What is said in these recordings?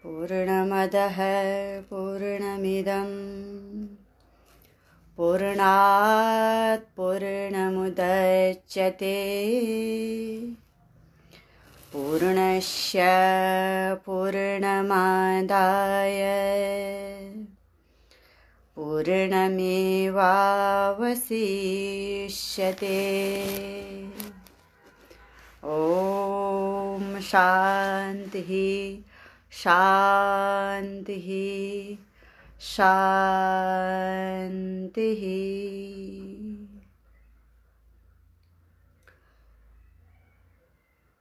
पूर्णमदः पूर्णमिदं पूर्णात् पूर्णमुदच्यते पूर्णस्य पूर्णमादाय पूर्णमेवावशिष्यते। ॐ शान्तिः शान्तिः शान्तिः।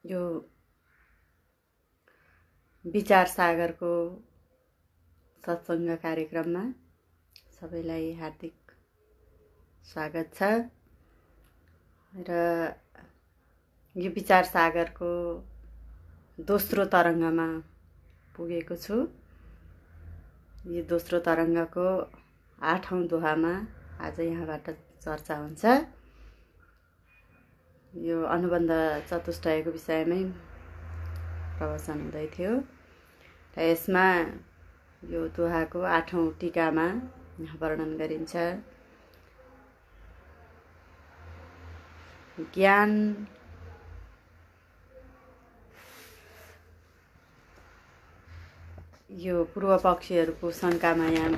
यो विचार सागरको सत्संग कार्यक्रममा सबैलाई हार्दिक स्वागत छ र यो विचार सागरको दोस्रो तरङ्गमा पुगेको छु। यो दोस्रो तरङ्गको 8औं दोहामा आज यहाँबाट चर्चा हुन्छ। यो अनुबन्ध चतुष्टयको विषयमै प्रवचन हुँदै थियो र यसमा यो दोहाको 8औं टीकामा वर्णन गरिन्छ ज्ञान यो पूर्व पक्षीहरूको शङ्कामा यहाँ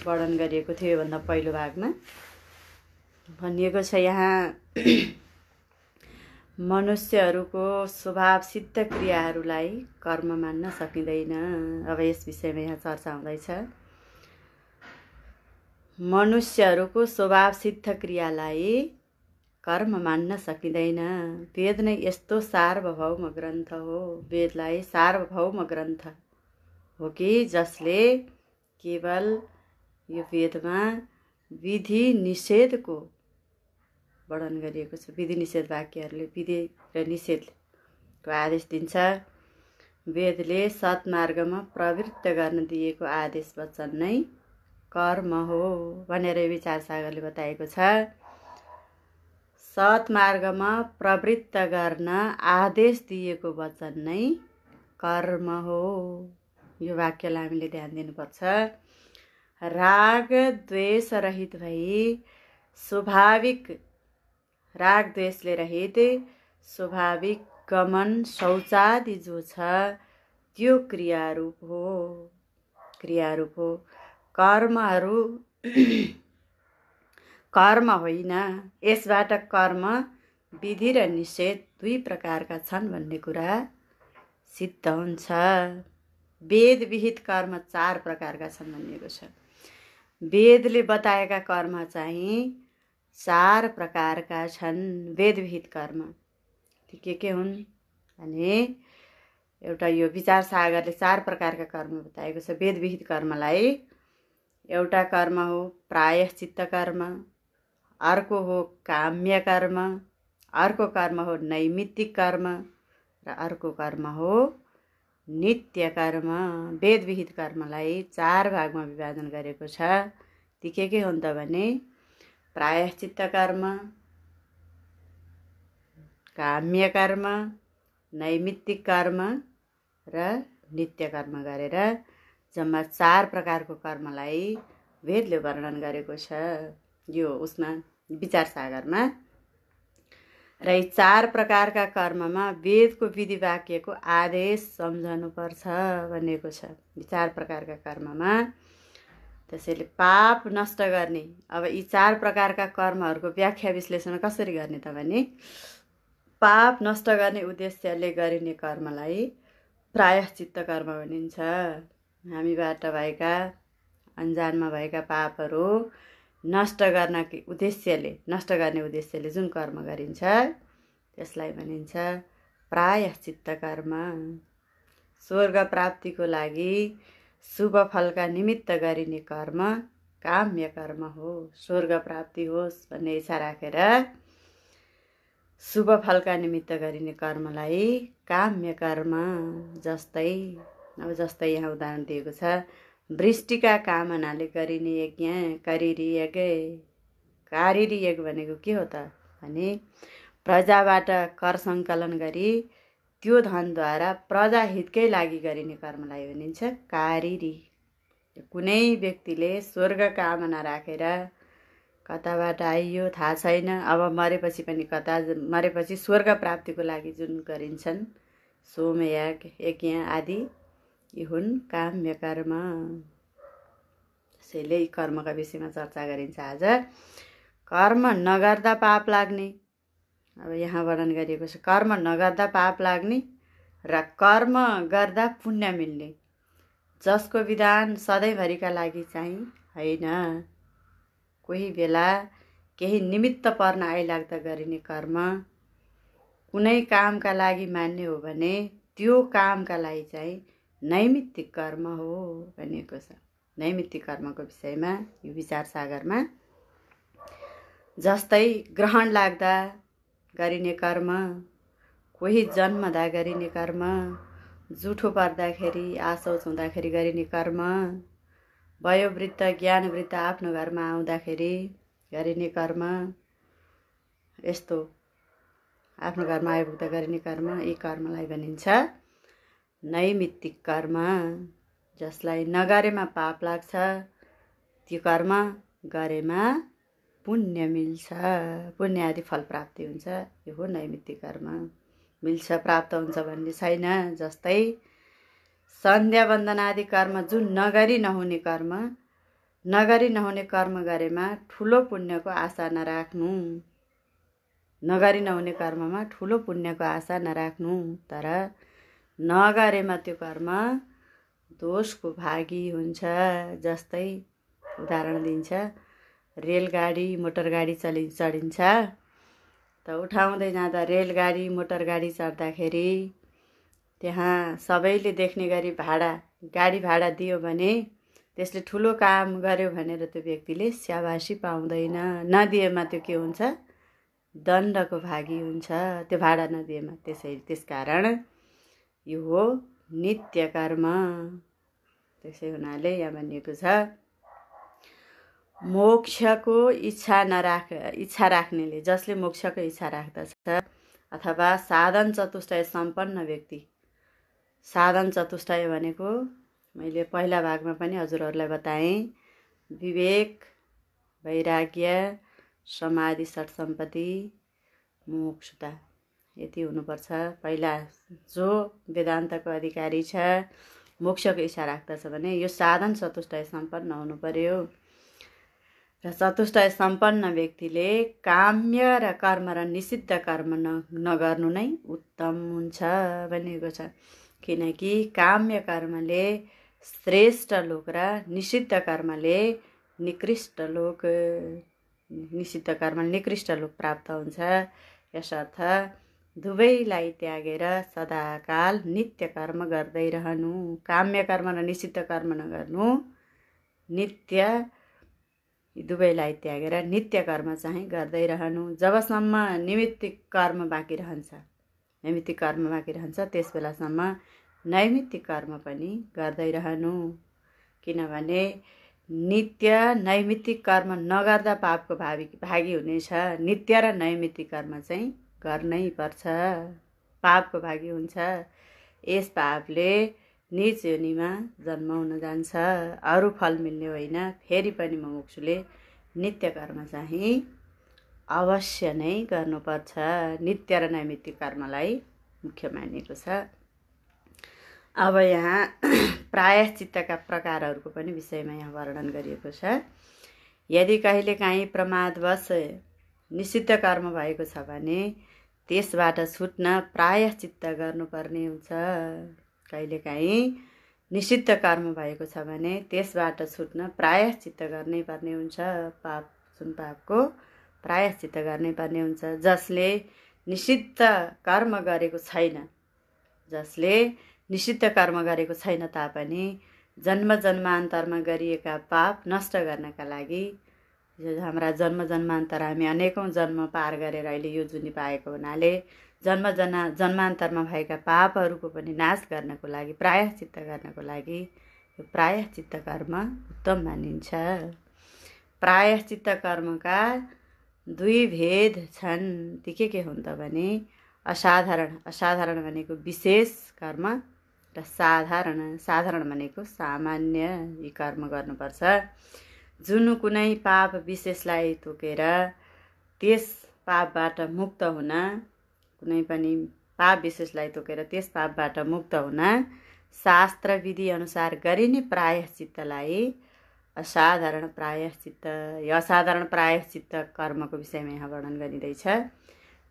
वर्णन गरिएको थियो। योभन्दा पहिलो भागमा भनिएको छ यहाँ मनुष्यहरूको स्वभाव सिद्ध क्रियाहरूलाई कर्म मान्न सकिँदैन। अब यस विषयमा यहाँ चर्चा हुँदैछ। मनुष्यहरूको स्वभाव सिद्ध क्रियालाई कर्म मान्न सकिँदैन। वेद नै यस्तो सार्वभौम ग्रन्थ हो। वेदलाई सार्वभौम ग्रन्थ हो कि जसले केवल यो वेदमा विधि निषेधको वर्णन गरिएको छ। विधि निषेध वाक्यहरूले विधि र निषेधको आदेश दिन्छ। वेदले सत्मार्गमा प्रवृत्त गर्न दिएको आदेश वचन नै कर्म हो भनेर विचार सागरले बताएको छ। सत्मार्गमा प्रवृत्त गर्न आदेश दिएको वचन नै कर्म हो। यो वाक्यलाई हामीले ध्यान दिनुपर्छ। राग द्वेष रहित भई स्वाभाविक राग द्वेषले रहित स्वाभाविक गमन शौचादि जो छ त्यो क्रियारूप हो। कर्महरू कर्म होइन। यसबाट कर्म विधि र निषेध दुई प्रकारका छन् भन्ने कुरा सिद्ध हुन्छ। वेद विहित कर्म 4 प्रकारका छन् भनिएको छ। वेदले बताएका कर्म चाहिँ 4 प्रकारका छन्। वेद विहित कर्म के हुन् भने एउटा यो विचार सागरले 4 प्रकारका कर्म बताएको छ। वेद विहित कर्मलाई एउटा कर्म हो प्रायश्चित्त कर्म, अर्को हो काम्य कर्म, अर्को कर्म हो नैमित्तिक कर्म र अर्को कर्म हो नित्य कर्म। वेद विहित कर्मलाई 4 भागमा विभाजन गरेको छ। ती के हुन् त भने प्रायश्चित्त कर्म, काम्य कर्म, नैमित्तिक कर्म र नित्य कर्म गरेर जम्मा 4 प्रकारको कर्मलाई वेदले वर्णन गरेको छ यो उसमा विचार सागरमा। र यी 4 प्रकारका कर्ममा वेदको विधि वाक्यको आदेश सम्झनुपर्छ भनेको छ। यी 4 प्रकारका कर्ममा त्यसैले पाप नष्ट गर्ने। अब यी 4 प्रकारका कर्महरूको व्याख्या विश्लेषण कसरी गर्ने त भने पाप नष्ट गर्ने उद्देश्यले गरिने कर्मलाई प्रायश्चित्त कर्म भनिन्छ। हामीबाट भएका अन्जानमा भएका पापहरू नष्ट गर्ने उद्देश्यले जुन कर्म गरिन्छ त्यसलाई भनिन्छ प्रायश्चित्त कर्म। स्वर्ग प्राप्तिको लागि शुभ फलका निमित्त गरिने कर्म काम्य कर्म हो। स्वर्ग प्राप्ति होस् भन्ने इच्छा राखेर शुभ फलका निमित्त गरिने कर्मलाई काम्य कर्म। जस्तै यहाँ उदाहरण दिएको छ वृष्टिका कामनाले गरिने यज्ञ कारीरी योग भनेको के हो त भने प्रजाबाट कर सङ्कलन गरी त्यो धनद्वारा प्रजाहितकै लागि गरिने कर्मलाई भनिन्छ कारीरी। कुनै व्यक्तिले स्वर्ग कामना राखेर कताबाट आइयो थाहा छैन, अब मरेपछि पनि कता मरेपछि स्वर्ग प्राप्तिको लागि जुन गरिन्छन् सोमयाग यज्ञ आदि यी हुन् काम्य कर्म। त्यसैले यी कर्मका विषयमा चर्चा गरिन्छ आज। कर्म नगर्दा पाप लाग्ने, अब यहाँ वर्णन गरिएको छ। कर्म नगर्दा पाप लाग्ने र कर्म गर्दा पुण्य मिल्ने, जसको विधान सधैँभरिका लागि चाहिँ होइन। कोही बेला केही निमित्त पर्न आइलाग्दा गरिने कर्म कुनै कामका लागि मान्ने हो भने त्यो कामका लागि चाहिँ नैमित्तिक कर्म हो भनिएको छ। नैमित्तिक कर्मको विषयमा यो विचार सागरमा जस्तै ग्रहण लाग्दा गरिने कर्म, कोही जन्मदा गरिने कर्म, जुठो पर्दाखेरि आशौच हुँदाखेरि गरिने कर्म, वयोवृद्ध ज्ञानवृद्ध आफ्नो घरमा आउँदाखेरि गरिने कर्म, यस्तो आफ्नो घरमा आइपुग्दा गरिने कर्म, यी कर्मलाई भनिन्छ नैमित्तिक कर्म। जसलाई नगरेमा पाप लाग्छ, त्यो कर्म गरेमा पुण्य मिल्छ, पुण्य आदि फल प्राप्ति हुन्छ। यो हो नैमित्तिक कर्म। मिल्छ प्राप्त हुन्छ भन्ने छैन। जस्तै सन्ध्या वन्दन आदि कर्म जुन नगरी नहुने कर्म, नगरी नहुने कर्म गरेमा ठुलो पुण्यको आशा नराख्नु। नगरी नहुने कर्ममा ठुलो पुण्यको आशा नराख्नु, तर नगरेमा त्यो कर्म दोषको भागी हुन्छ। जस्तै उदाहरण दिन्छ, रेलगाडी मोटरगाडी चढिन्छ त उठाउँदै जाँदा रेलगाडी मोटरगाडी चढ्दाखेरि त्यहाँ सबैले देख्ने गरी गाडी भाडा दियो भने त्यसले ठुलो काम गर्यो भनेर त्यो व्यक्तिले स्याबासी पाउँदैन। नदिएमा त्यो के हुन्छ, दण्डको भागी हुन्छ त्यो भाडा नदिएमा। त्यसकारण यो हो नित्य कर्म। त्यसै हुनाले यहाँ भनिएको छ मोक्षको इच्छा राख्नेले, जसले मोक्षको इच्छा राख्दछ अथवा साधन चतुष्टय सम्पन्न व्यक्ति। साधन चतुष्टय भनेको मैले पहिला भागमा पनि हजुरहरूलाई बताएँ, विवेक, वैराग्य, समाधि, षट्सम्पत्ति, मोक्षता, यति हुनुपर्छ। पहिला जो वेदान्तको अधिकारी छ, मोक्षको इच्छा राख्दछ भने यो साधन चतुष्टय सम्पन्न हुनु पर्यो। र चतुष्टय सम्पन्न व्यक्तिले काम्य र कर्म र निषिद्ध कर्म नगर्नु नै उत्तम हुन्छ भनिएको छ। किनकि काम्य कर्मले श्रेष्ठ लोक र निषिद्ध कर्मले निकृष्ट लोक, निषिद्ध कर्म निकृष्ट लोक प्राप्त हुन्छ। यसर्थ दुवैलाई त्यागेर सदाकाल नित्य कर्म गर्दै रहनु। काम्य कर्म र निषिद्ध कर्म नगर्नु, नित्य दुवैलाई त्यागेर नित्य कर्म चाहिँ गर्दै रहनु। जबसम्म निमित्तिक कर्म बाँकी रहन्छ त्यस बेलासम्म नैमित्तिक कर्म पनि गर्दै रहनु। किनभने नित्य नैमित्तिक कर्म नगर्दा पापको भागी हुनेछ। नित्य र नैमित्तिक कर्म चाहिँ गर्नै पर्छ, पापको भागी हुन्छ। यस पापले नीच योनिमा जन्म हुन जान्छ, अरू फल मिल्ने होइन। फेरि पनि मुमुक्षुले नित्य कर्म चाहिँ अवश्य नै गर्नुपर्छ। नित्य र नैमित्तिक कर्मलाई मुख्य मानिएको छ। अब यहाँ प्रायश्चित्तका प्रकारहरूको पनि विषयमा यहाँ वर्णन गरिएको छ। यदि कहिलेकाहीँ प्रमादवश निषिद्ध कर्म भएको छ भने त्यसबाट छुट्न प्रायश्चित्त गर्नुपर्ने हुन्छ। कहिलेकाहीँ निषिद्ध कर्म भएको छ भने त्यसबाट छुट्न प्रायश्चित्त गर्नै पर्ने हुन्छ। पापको प्रायश्चित्त गर्नै पर्ने हुन्छ। जसले निषिद्ध कर्म गरेको छैन तापनि जन्म जन्मान्तरमा गरिएका पाप नष्ट गर्नका लागि, हाम्रा जन्म जन्मान्तर हामी अनेकौँ जन्म पार गरेर अहिले यो जुनी पाएको हुनाले जन्मान्तरमा भएका पापहरूको पनि नाश गर्नको लागि, प्रायश्चित्त गर्नको लागि यो प्रायश्चित्त कर्म उत्तम मानिन्छ। प्रायश्चित्त कर्मका दुई भेद छन्, ती के हुन् त भने असाधारण भनेको विशेष कर्म र साधारण भनेको सामान्य यी कर्म गर्नुपर्छ। जुन कुनै पाप विशेषलाई तोकेर त्यस पापबाट मुक्त हुन, कुनै पनि पाप विशेषलाई तोकेर त्यस पापबाट मुक्त हुन शास्त्र विधि अनुसार गरिने प्रायश्चित्तलाई असाधारण प्रायश्चित्त कर्मको विषयमा यहाँ वर्णन गरिँदैछ।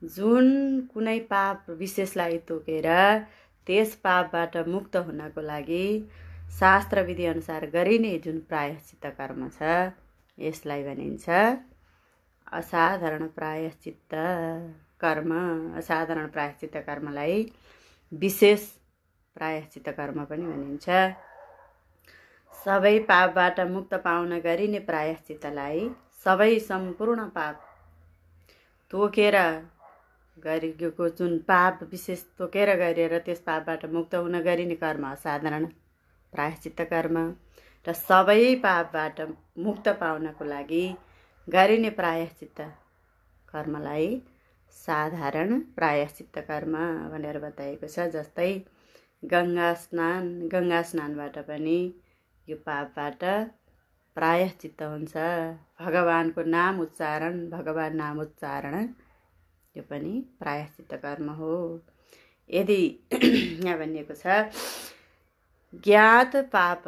जुन कुनै पाप विशेषलाई तोकेर त्यस पापबाट मुक्त हुनको लागि शास्त्र विधि अनुसार गरिने जुन प्रायश्चित्त कर्म छ यसलाई भनिन्छ असाधारण प्रायश्चित्त कर्म। असाधारण प्रायश्चित्त कर्मलाई विशेष प्रायश्चित्त कर्म पनि भनिन्छ। सबै पापबाट मुक्त पाउन गरिने प्रायश्चित्तलाई सबै सम्पूर्ण पाप तोकेर गरेको जुन पाप विशेष तोकेर गरेर त्यस पापबाट मुक्त हुन गरिने कर्म असाधारण प्रायश्चित्त कर्म र सबै पापबाट मुक्त पाउनको लागि गरिने प्रायश्चित्त कर्मलाई साधारण प्रायश्चित्त कर्म भनेर बताएको छ। जस्तै गङ्गा स्नानबाट पनि यो पापबाट प्रायश्चित्त हुन्छ। भगवान नाम उच्चारण यो पनि प्रायश्चित्त कर्म हो। यदि यहाँ भनिएको छ ज्ञात पाप,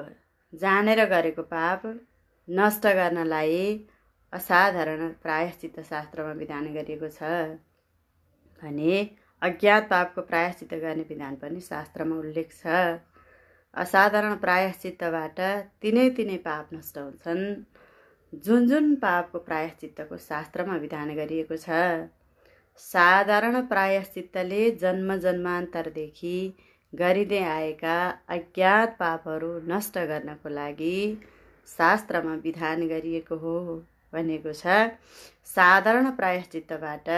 जानेर गरेको पाप नष्ट गर्नलाई असाधारण प्रायश्चित्त शास्त्रमा विधान गरिएको छ भने अज्ञात पापको प्रायश्चित्त गर्ने विधान पनि शास्त्रमा उल्लेख छ। असाधारण प्रायश्चित्तबाट तिनै पाप नष्ट हुन्छन्। जुन पापको प्रायश्चित्तको शास्त्रमा विधान गरिएको छ। साधारण प्रायश्चित्तले जन्मान्तरदेखि गरिँदै आएका अज्ञात पापहरू नष्ट गर्नको लागि शास्त्रमा विधान गरिएको हो भनेको छ। साधारण प्रायश्चित्तबाट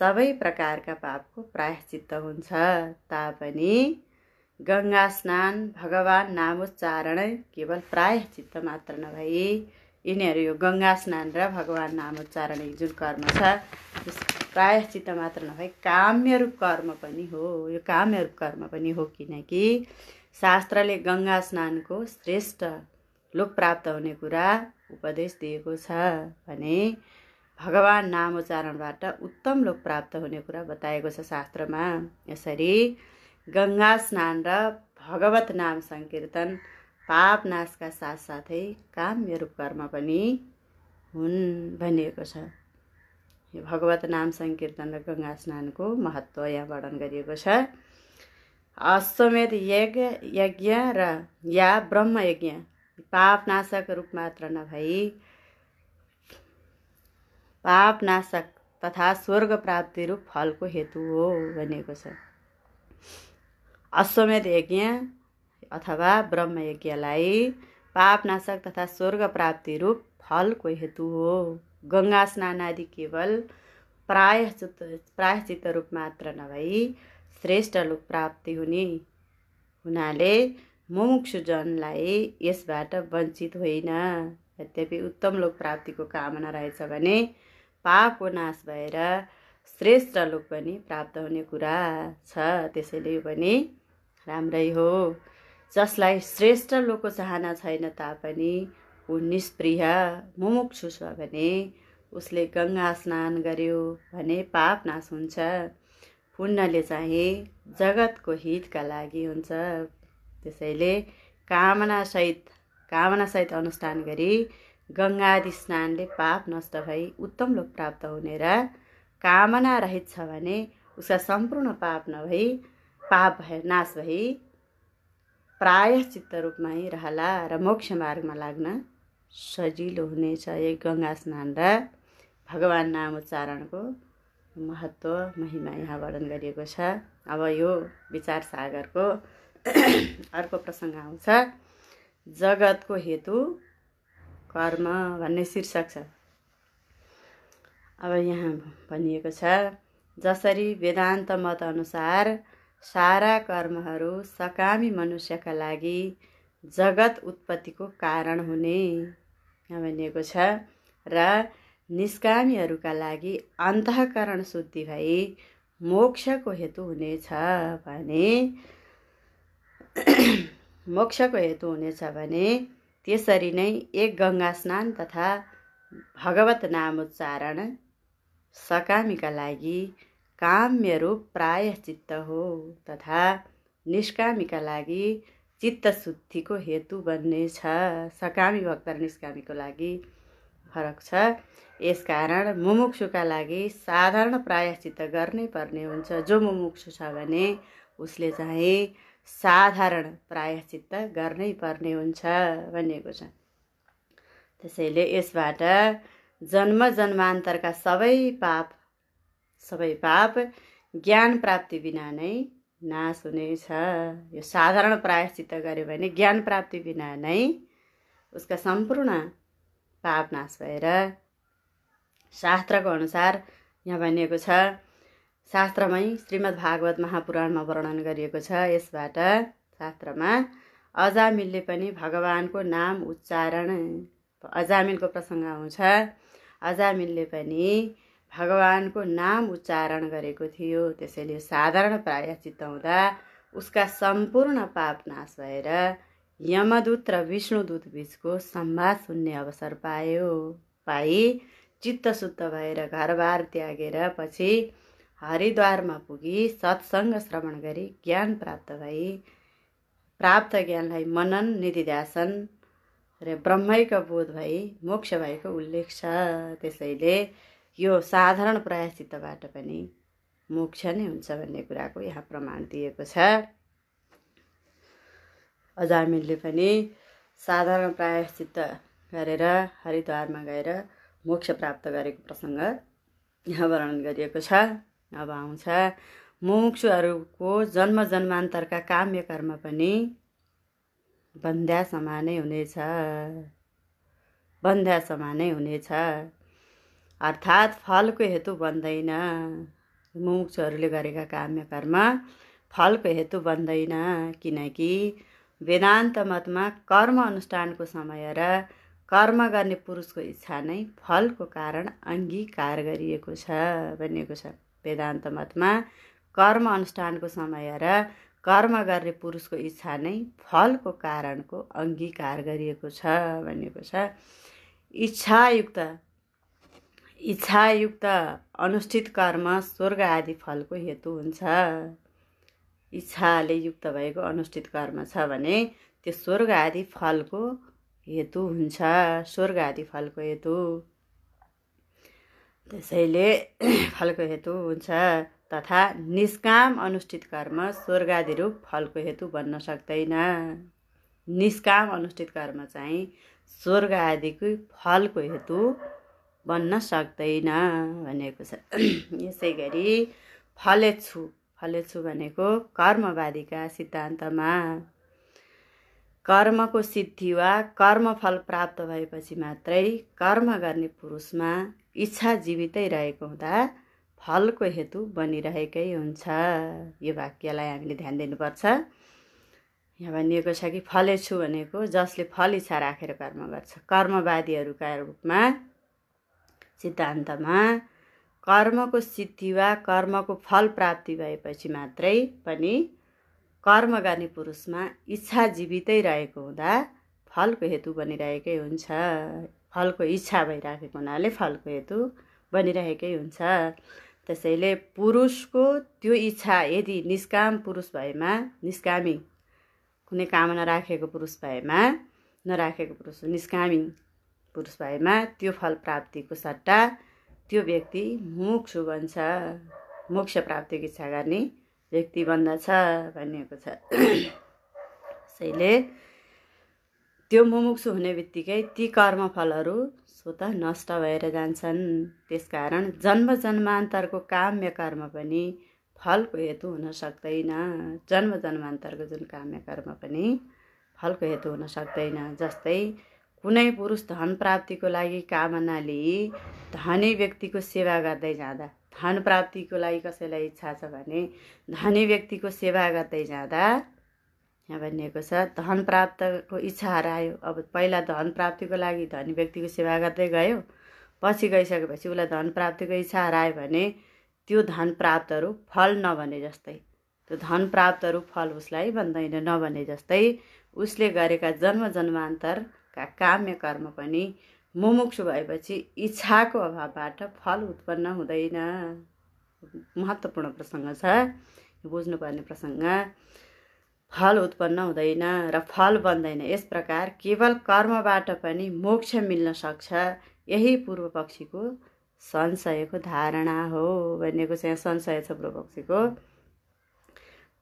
सबै प्रकारका पापको प्रायश्चित्त हुन्छ तापनि गङ्गा स्नान, भगवान नामोच्चारण केवल प्रायश्चित्त मात्र नभई यिनीहरू यो गङ्गा स्नान र भगवान नामोच्चारण जुन कर्म छ त्यस प्रायश्चित्त मात्र नभई काम्य रूप कर्म पनि हो। यो काम्य रूप कर्म पनि हो किनकि शास्त्रले गङ्गा स्नानको श्रेष्ठ लोक प्राप्त हुने कुरा उपदेश दिएको छ भने भगवान नामोच्चारणबाट उत्तम लोक प्राप्त हुने कुरा बताएको छ शास्त्रमा। यसरी गङ्गा स्नान र भगवत नाम संकीर्तन पाप नाशका साथसाथै काम्य रूप कर्म पनि हुन् भनिएको छ। यो भगवत नाम संकीर्तन र गङ्गा स्नानको महत्त्व यहाँ वर्णन गरिएको छ। अश्वमेध यज्ञ र या ब्रह्म यज्ञ पाप नाशक रूप मात्र नभई पाप नाशक तथा स्वर्ग प्राप्ति रूप फलको हेतु हो भनिएको छ। अश्वमेध यज्ञ अथवा ब्रह्म यज्ञलाई पाप नाशक तथा स्वर्ग प्राप्ति रूप फलको हेतु हो। गङ्गा स्नान आदि केवल प्रायश्चित्त रूप मात्र नभई श्रेष्ठ लोक प्राप्ति हुनाले मुमुक्षुजनलाई यसबाट वञ्चित होइन। यद्यपि उत्तम लोक प्राप्तिको कामना रहेछ भने पापको नाश भएर श्रेष्ठ लोक पनि प्राप्त हुने कुरा छ। त्यसैले यो पनि राम्रै हो। जसलाई श्रेष्ठ लोकको चाहना छैन तापनि ऊ निष्प्रिय मुमुक्षु छ भने उसले गङ्गा स्नान गर्यो भने पाप नाश हुन्छ। पुण्यले चाहिँ जगतको हितका लागि हुन्छ। त्यसैले कामनासहित अनुष्ठान गरी गङ्गादि स्नानले पाप नष्ट भई उत्तम लोक प्राप्त हुने र कामना रहित छ भने उसका सम्पूर्ण पाप नाश भई प्रायश्चित्त रूपमै रहला र मोक्ष मार्गमा लाग्न सजिलो हुनेछ। एक गङ्गा स्नान र भगवान नाम उच्चारणको महत्त्व महिमा यहाँ वर्णन गरिएको छ। अब यो विचार सागरको अर्को प्रसङ्ग आउँछ जगतको हेतु कर्म भन्ने शीर्षक छ। अब यहाँ भनिएको छ जसरी वेदान्त मत अनुसार सारा कर्महरू सकामी मनुष्यका लागि जगत उत्पत्तिको कारण हुने यहाँ भनिएको छ र निष्कामीहरूका लागि अन्तःकरण शुद्धि भई मोक्षको हेतु हुनेछ भने त्यसरी नै एक गङ्गा स्नान तथा भगवत नामोच्चारण सकामीका लागि काम्य रूप प्रायश्चित्त हो तथा निष्कामीका लागि चित्तशुद्धिको हेतु बन्नेछ। सकामी भक्त र निष्कामीको लागि फरक छ। यसकारण मुमुक्षुका लागि साधारण प्रायश्चित्त गर्नै पर्ने हुन्छ। जो मुमुक्षु छ भने उसले चाहिँ साधारण प्रायश्चित्त गर्नै पर्ने हुन्छ भनिएको छ। त्यसैले यसबाट जन्म जन्मान्तरका सबै पाप ज्ञान प्राप्ति बिना नै नाश हुनेछ। यो साधारण प्रायश्चित्त गर्यो भने ज्ञान प्राप्ति बिना नै उसका सम्पूर्ण पाप नाश भएर शास्त्रको अनुसार यहाँ भनिएको छ। शास्त्रमै श्रीमद् भागवत महापुराणमा वर्णन गरिएको छ। यसबाट शास्त्रमा अजामिलले पनि भगवानको नाम उच्चारण, अजामिलको प्रसङ्ग आउँछ। अजामिलले पनि भगवानको नाम उच्चारण गरेको थियो। त्यसैले साधारण प्रायश्चित्त हुँदा उसका सम्पूर्ण पाप नाश भएर यमदूत र विष्णुदूत बीचको संवाद सुन्ने अवसर पाई चित्त शुद्ध भएर घरबार त्यागेर पछि हरिद्वारमा पुगी सत्सङ्ग श्रवण गरी ज्ञान प्राप्त भई प्राप्त ज्ञानलाई मनन निधिध्यासन र ब्रह्मैक बोध भई मोक्ष भएको उल्लेख छ। त्यसैले यो साधारण प्रायश्चित्तबाट पनि मोक्ष नै हुन्छ भन्ने कुराको यहाँ प्रमाण दिएको छ। अजामिलले पनि साधारण प्रायश्चित्त गरेर हरिद्वारमा गएर मोक्ष प्राप्त गरेको प्रसङ्ग यहाँ वर्णन गरिएको छ। अब आउँछ मुमुक्षुहरूको जन्म जन्मान्तरका काम्य कर्म पनि बन्ध्या समानै हुनेछ। अर्थात् फलको हेतु बन्दैन। मुमुक्षुहरूले गरेका काम्य कर्म फलको हेतु बन्दैन, किनकि वेदान्त मतमा कर्म अनुष्ठानको समय र कर्म गर्ने पुरुषको इच्छा नै फलको कारण अङ्गीकार गरिएको छ भनिएको छ। वेदान्त मतमा कर्म अनुष्ठानको समय र कर्म गर्ने पुरुषको इच्छा नै फलको कारणको अङ्गीकार गरिएको छ भनिएको छ। इच्छायुक्त अनुष्ठित कर्म स्वर्ग आदि फलको हेतु हुन्छ। इच्छाले युक्त भएको अनुष्ठित कर्म छ भने त्यो स्वर्ग आदि फलको हेतु हुन्छ। स्वर्ग आदि फलको हेतु त्यसैले फलको हेतु हुन्छ। तथा निष्काम अनुष्ठित कर्म स्वर्ग आदि रूप फलको हेतु बन्न सक्दैन। निष्काम अनुष्ठित कर्म चाहिँ स्वर्ग आदिको फलको हेतु बन्न सक्दैन भनेको छ। यसै गरी फलेच्छु भनेको कर्मवादीका सिद्धान्तमा कर्मको सिद्धि वा कर्मफल प्राप्त भएपछि मात्रै कर्म गर्ने पुरुषमा इच्छा जीवितै रहेको हुँदा फलको हेतु बनिरहेकै हुन्छ। यो वाक्यलाई हामीले ध्यान दिनुपर्छ। यहाँ भनिएको छ कि फलेच्छु भनेको जसले फल इच्छा राखेर कर्म गर्छ। कर्मवादीहरूका रूपमा सिद्धान्तमा कर्मको सिद्धि वा कर्मको फल प्राप्ति भएपछि मात्रै पनि कर्म गर्ने पुरुषमा इच्छा जीवितै रहेको हुँदा फलको हेतु बनिरहेकै हुन्छ। फलको इच्छा भइराखेको हुनाले फलको हेतु बनिरहेकै हुन्छ। त्यसैले पुरुषको त्यो इच्छा यदि निष्काम पुरुष भएमा, निष्कामी कुनै कामना राखेको पुरुष भएमा, नराखेको पुरुष निष्कामी पुरुष भएमा त्यो फल प्राप्तिको सट्टा त्यो व्यक्ति मुमुक्षु बन्छ, मोक्ष प्राप्तिको इच्छा गर्ने व्यक्ति बन्दछ भनिएको छ। त्यसैले त्यो मुमुक्षु हुने बित्तिकै ती कर्मफलहरू स्वतः नष्ट भएर जान्छन्। त्यसकारण जन्म जन्मान्तरको काम्य कर्म पनि फलको हेतु हुन सक्दैन। जन्म जन्मान्तरको जुन काम्य कर्म पनि फलको हेतु हुन सक्दैन। जस्तै कुनै पुरुष धन प्राप्तिको लागि कामना लिई धनी व्यक्तिको सेवा गर्दै जाँदा, धन प्राप्तिको लागि कसैलाई इच्छा छ भने धनी व्यक्तिको सेवा गर्दै जाँदा यहाँ भनिएको छ धन प्राप्तको इच्छा हरायो। अब पहिला धन प्राप्तिको लागि धनी व्यक्तिको सेवा गर्दै गयो, पछि गइसकेपछि उसलाई धन प्राप्तिको इच्छा हरायो भने त्यो धन प्राप्तहरू फल नभने जस्तै, त्यो धन प्राप्तहरू फल उसलाई बन्दैन नभने जस्तै उसले गरेका जन्म जन्मान्तरका काम्य कर्म पनि मुमुक्षु भएपछि इच्छाको अभावबाट फल उत्पन्न हुँदैन। महत्त्वपूर्ण प्रसङ्ग छ, बुझ्नुपर्ने प्रसङ्ग। फल उत्पन्न हुँदैन र फल बन्दैन। यस प्रकार केवल कर्मबाट पनि मोक्ष मिल्न सक्छ, यही पूर्व पक्षीको संशयको धारणा हो भनेको चाहिँ संशय छ पूर्व पक्षीको।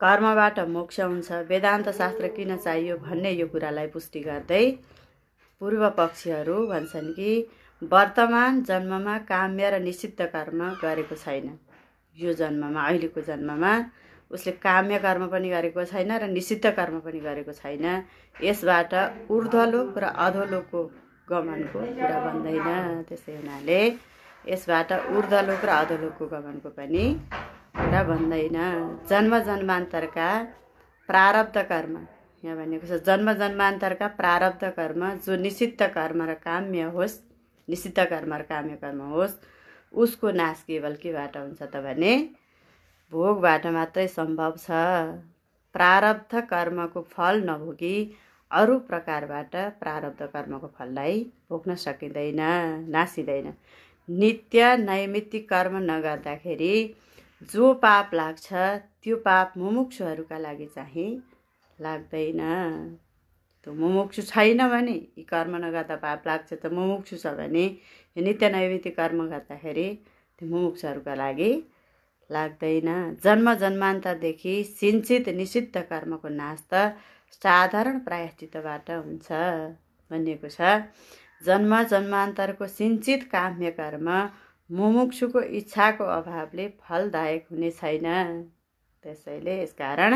कर्मबाट मोक्ष हुन्छ, वेदान्त शास्त्र किन चाहियो भन्ने यो कुरालाई पुष्टि गर्दै पूर्व पक्षीहरू भन्छन् कि वर्तमान जन्ममा काम्य र निषिद्ध कर्म गरेको छैन। यो जन्ममा, अहिलेको जन्ममा उसले काम्य कर्म पनि गरेको छैन र निषिद्ध कर्म पनि गरेको छैन। यसबाट ऊर्ध्वलोक र अधोलोकको गमनको कुरा बन्दैन। त्यसै हुनाले यसबाट ऊर्ध्वलोक र अधोलोकको गमनको पनि कुरा बन्दैन। जन्म जन्मान्तरका प्रारब्ध कर्म, यहाँ भनेको छ जन्म जन्मान्तरका प्रारब्ध कर्म जो निषिद्ध कर्म र काम्य होस्, निषिद्ध कर्म र काम्य कर्म होस्, उसको नाश केवल केबाट हुन्छ त भने भोगबाट मात्रै सम्भव छ। प्रारब्ध कर्मको फल नभोगी अरू प्रकारबाट प्रारब्ध कर्मको फललाई भोग्न सकिँदैन, नासिँदैन। नित्य नैमित्तिक कर्म नगर्दाखेरि जो पाप लाग्छ त्यो पाप मुमुक्षुहरूका लागि चाहिँ लाग्दैन। त्यो मुमुक्षु छैन भने, यी कर्म नगर्दा पाप लाग्छ त मुमुक्षु छ भने नित्य नैमित्तिक कर्म गर्दाखेरि त्यो मुमुक्षुहरूका लागि लाग्दैन। जन्म जन्मान्तरदेखि सिञ्चित निषिद्ध कर्मको नाश त साधारण प्रायश्चितबाट हुन्छ भनिएको छ। जन्म जन्मान्तरको सिञ्चित काम्य कर्म मुमुक्षुको इच्छाको अभावले फलदायक हुने छैन। त्यसैले यसकारण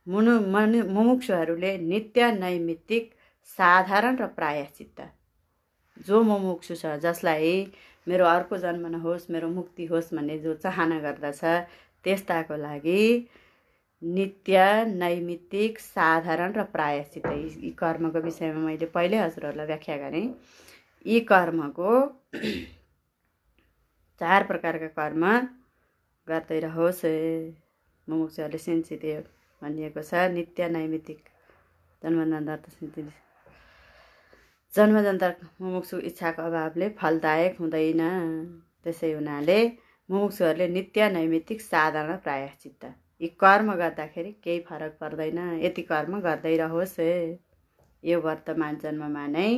मुमुक्षुहरूले नित्य नैमित्तिक साधारण र प्रायश्चित, जो मुमुक्षु छ जसलाई मेरो अर्को जन्म नहोस्, मेरो मुक्ति होस् भन्ने जो चाहना गर्दछ, त्यस्ताको लागि नित्य नैमित्तिक साधारण र प्रायश्चित, यी कर्मको विषयमा मैले पहिल्यै हजुरहरूलाई व्याख्या गरेँ। यी कर्मको 4 प्रकारका कर्म गर्दै रहोस् मुमुक्षुहरूले सिञ्चित भनिएको छ। नित्य नैमित्तिक जन्मजन्तर मुमुक्षु इच्छाको अभावले फलदायक हुँदैन। त्यसै हुनाले मुमुक्षुहरूले नित्य नैमित्तिक साधारण प्रायश्चित, यी कर्म गर्दाखेरि केही फरक पर्दैन, यति कर्म गर्दै रहोस्। यो वर्तमान जन्ममा नै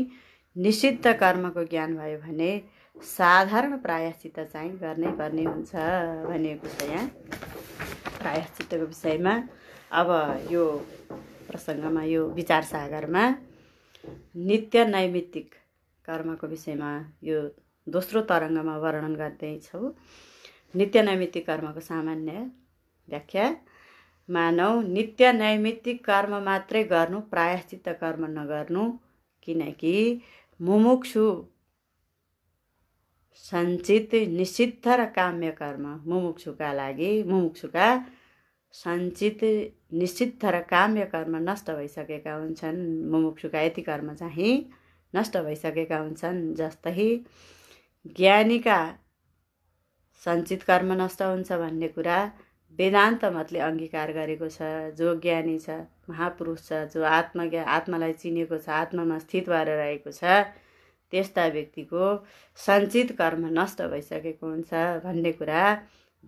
निषिद्ध कर्मको ज्ञान भयो भने साधारण प्रायश्चित चाहिँ गर्नै पर्ने हुन्छ भनिएको छ यहाँ प्रायश्चितको विषयमा। अब यो प्रसङ्गमा, यो विचार सागरमा नित्य नैमित्तिक कर्मको विषयमा यो दोस्रो तरङ्गमा वर्णन गर्दैछौँ। नित्य नैमित्तिक कर्मको सामान्य व्याख्या। मानौ नित्य नैमित्तिक कर्म मात्रै गर्नु, प्रायश्चित कर्म नगर्नु, किनकि मुमुक्षु सञ्चित निषिद्ध र काम्य कर्म मुमुक्षुका लागि, मुमुक्षुका सञ्चित निषिद्ध र काम्य कर्म नष्ट भइसकेका हुन्छन्। मुमुक्षुका यति कर्म चाहिँ नष्ट भइसकेका हुन्छन्। जस्तै ज्ञानीका सञ्चित कर्म नष्ट हुन्छ भन्ने कुरा वेदान्त मतले अङ्गीकार गरेको छ। जो ज्ञानी छ, महापुरुष छ, जो आत्मालाई चिनेको छ, आत्मामा स्थित भएर रहेको छ, त्यस्ता व्यक्तिको सञ्चित कर्म नष्ट भइसकेको हुन्छ भन्ने कुरा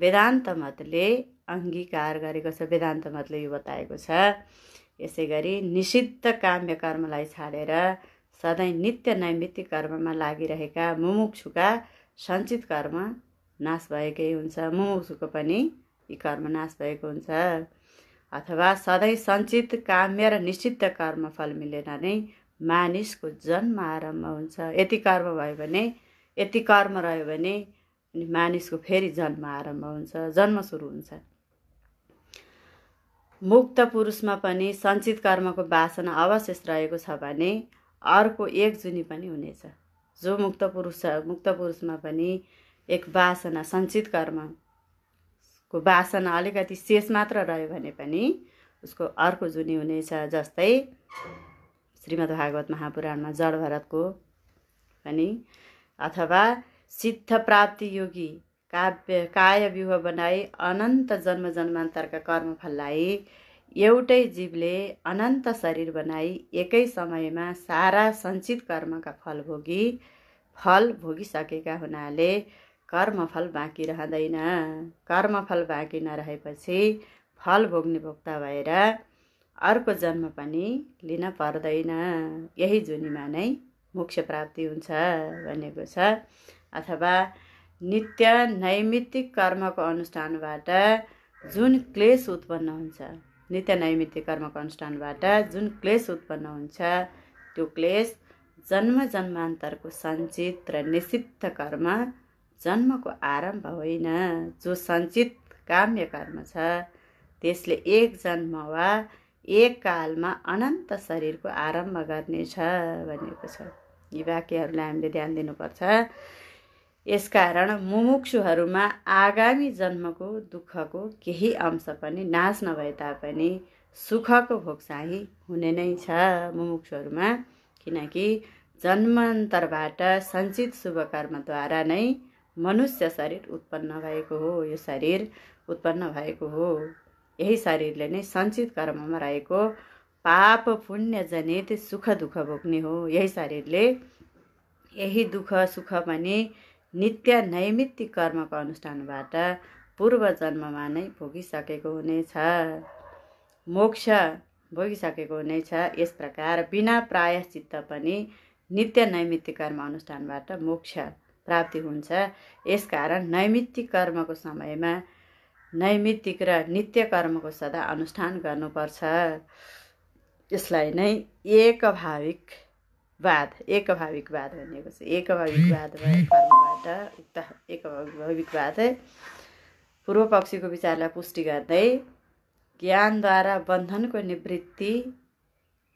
वेदान्त मतले अङ्गीकार गरेको छ। वेदान्त मतले यो बताएको छ। यसै गरी निषिद्ध काम्य कर्मलाई छाडेर सधैँ नित्य नैमित्तिक कर्ममा लागिरहेका मुमुक्षुका सञ्चित कर्म नाश भएकै हुन्छ। मुमुक्षुको पनि यी कर्म नाश भएको हुन्छ। अथवा सधैँ सञ्चित काम्य र निषिद्ध कर्म फल मिलेर नै मानिसको जन्म आरम्भ हुन्छ। यति कर्म भयो भने, यति कर्म रह्यो भने मानिसको फेरि जन्म आरम्भ हुन्छ, जन्म सुरु हुन्छ। मुक्त पुरुषमा पनि सञ्चित कर्मको वासना अवशेष रहेको छ भने अर्को एक जुनी पनि हुनेछ। जो मुक्त पुरुष छ, मुक्त पुरुषमा पनि एक वासना, सञ्चित कर्मको वासना अलिकति शेष मात्र रह्यो भने पनि उसको अर्को जुनी हुनेछ। जस्तै श्रीमद् भागवत महापुराणमा जड भरतको पनि, अथवा सिद्ध प्राप्ति योगी काय व्यूह बनाई अनन्त जन्म जन्मान्तरका कर्मफललाई एउटै जीवले अनन्त शरीर बनाई एकै समयमा सारा सञ्चित कर्मका फल भोगिसकेका हुनाले कर्मफल बाँकी रहँदैन। कर्मफल बाँकी नरहेपछि फल भोग्ने भोक्ता भएर अर्को जन्म पनि लिन पर्दैन। यही जुनीमा नै मोक्ष प्राप्ति हुन्छ भनेको छ। अथवा नित्य नैमित्तिक कर्मको अनुष्ठानबाट जुन क्लेश उत्पन्न हुन्छ, नित्य नैमित्तिक कर्मको अनुष्ठानबाट जुन क्लेश उत्पन्न हुन्छ, त्यो क्लेश जन्म जन्मान्तरको सञ्चित र निषिद्ध कर्म जन्मको आरम्भ होइन। जो सञ्चित काम्य कर्म छ त्यसले एक जन्म वा एक कालमा अनन्त शरीरको आरम्भ गर्नेछ भनेको छ। यी वाक्यहरूलाई हामीले ध्यान दिनुपर्छ। यसकारण मुमुक्षुहरूमा आगामी जन्मको दुःखको केही अंश पनि नाश नभए तापनि सुखको भोग चाहिँ हुने नै छ मुमुक्षुहरूमा। किनकि जन्मान्तरबाट सञ्चित शुभ कर्मद्वारा नै मनुष्य शरीर उत्पन्न भएको हो। यो शरीर उत्पन्न भएको हो। यही शरीरले नै सञ्चित कर्ममा रहेको पाप पुण्य जनित सुख दुःख भोग्ने हो। यही शरीरले यही दुःख सुख पनि नित्य नैमित्तिक कर्मको अनुष्ठानबाट पूर्व जन्ममा नै भोगिसकेको हुनेछ, मोक्ष भोगिसकेको हुनेछ। यस प्रकार बिना प्रायश्चित्त पनि नित्य नैमित्तिक कर्म अनुष्ठानबाट मोक्ष प्राप्ति हुन्छ। यसकारण नैमित्तिक कर्मको समयमा नैमित्तिक र नित्य कर्मको सदा अनुष्ठान गर्नुपर्छ। यसलाई नै एकभाविकवाद भनिएको छ। एकभाविकवाद कर्मबाट उक्त एकभाविकवाद पूर्व पक्षीको विचारलाई पुष्टि गर्दै ज्ञानद्वारा बन्धनको निवृत्ति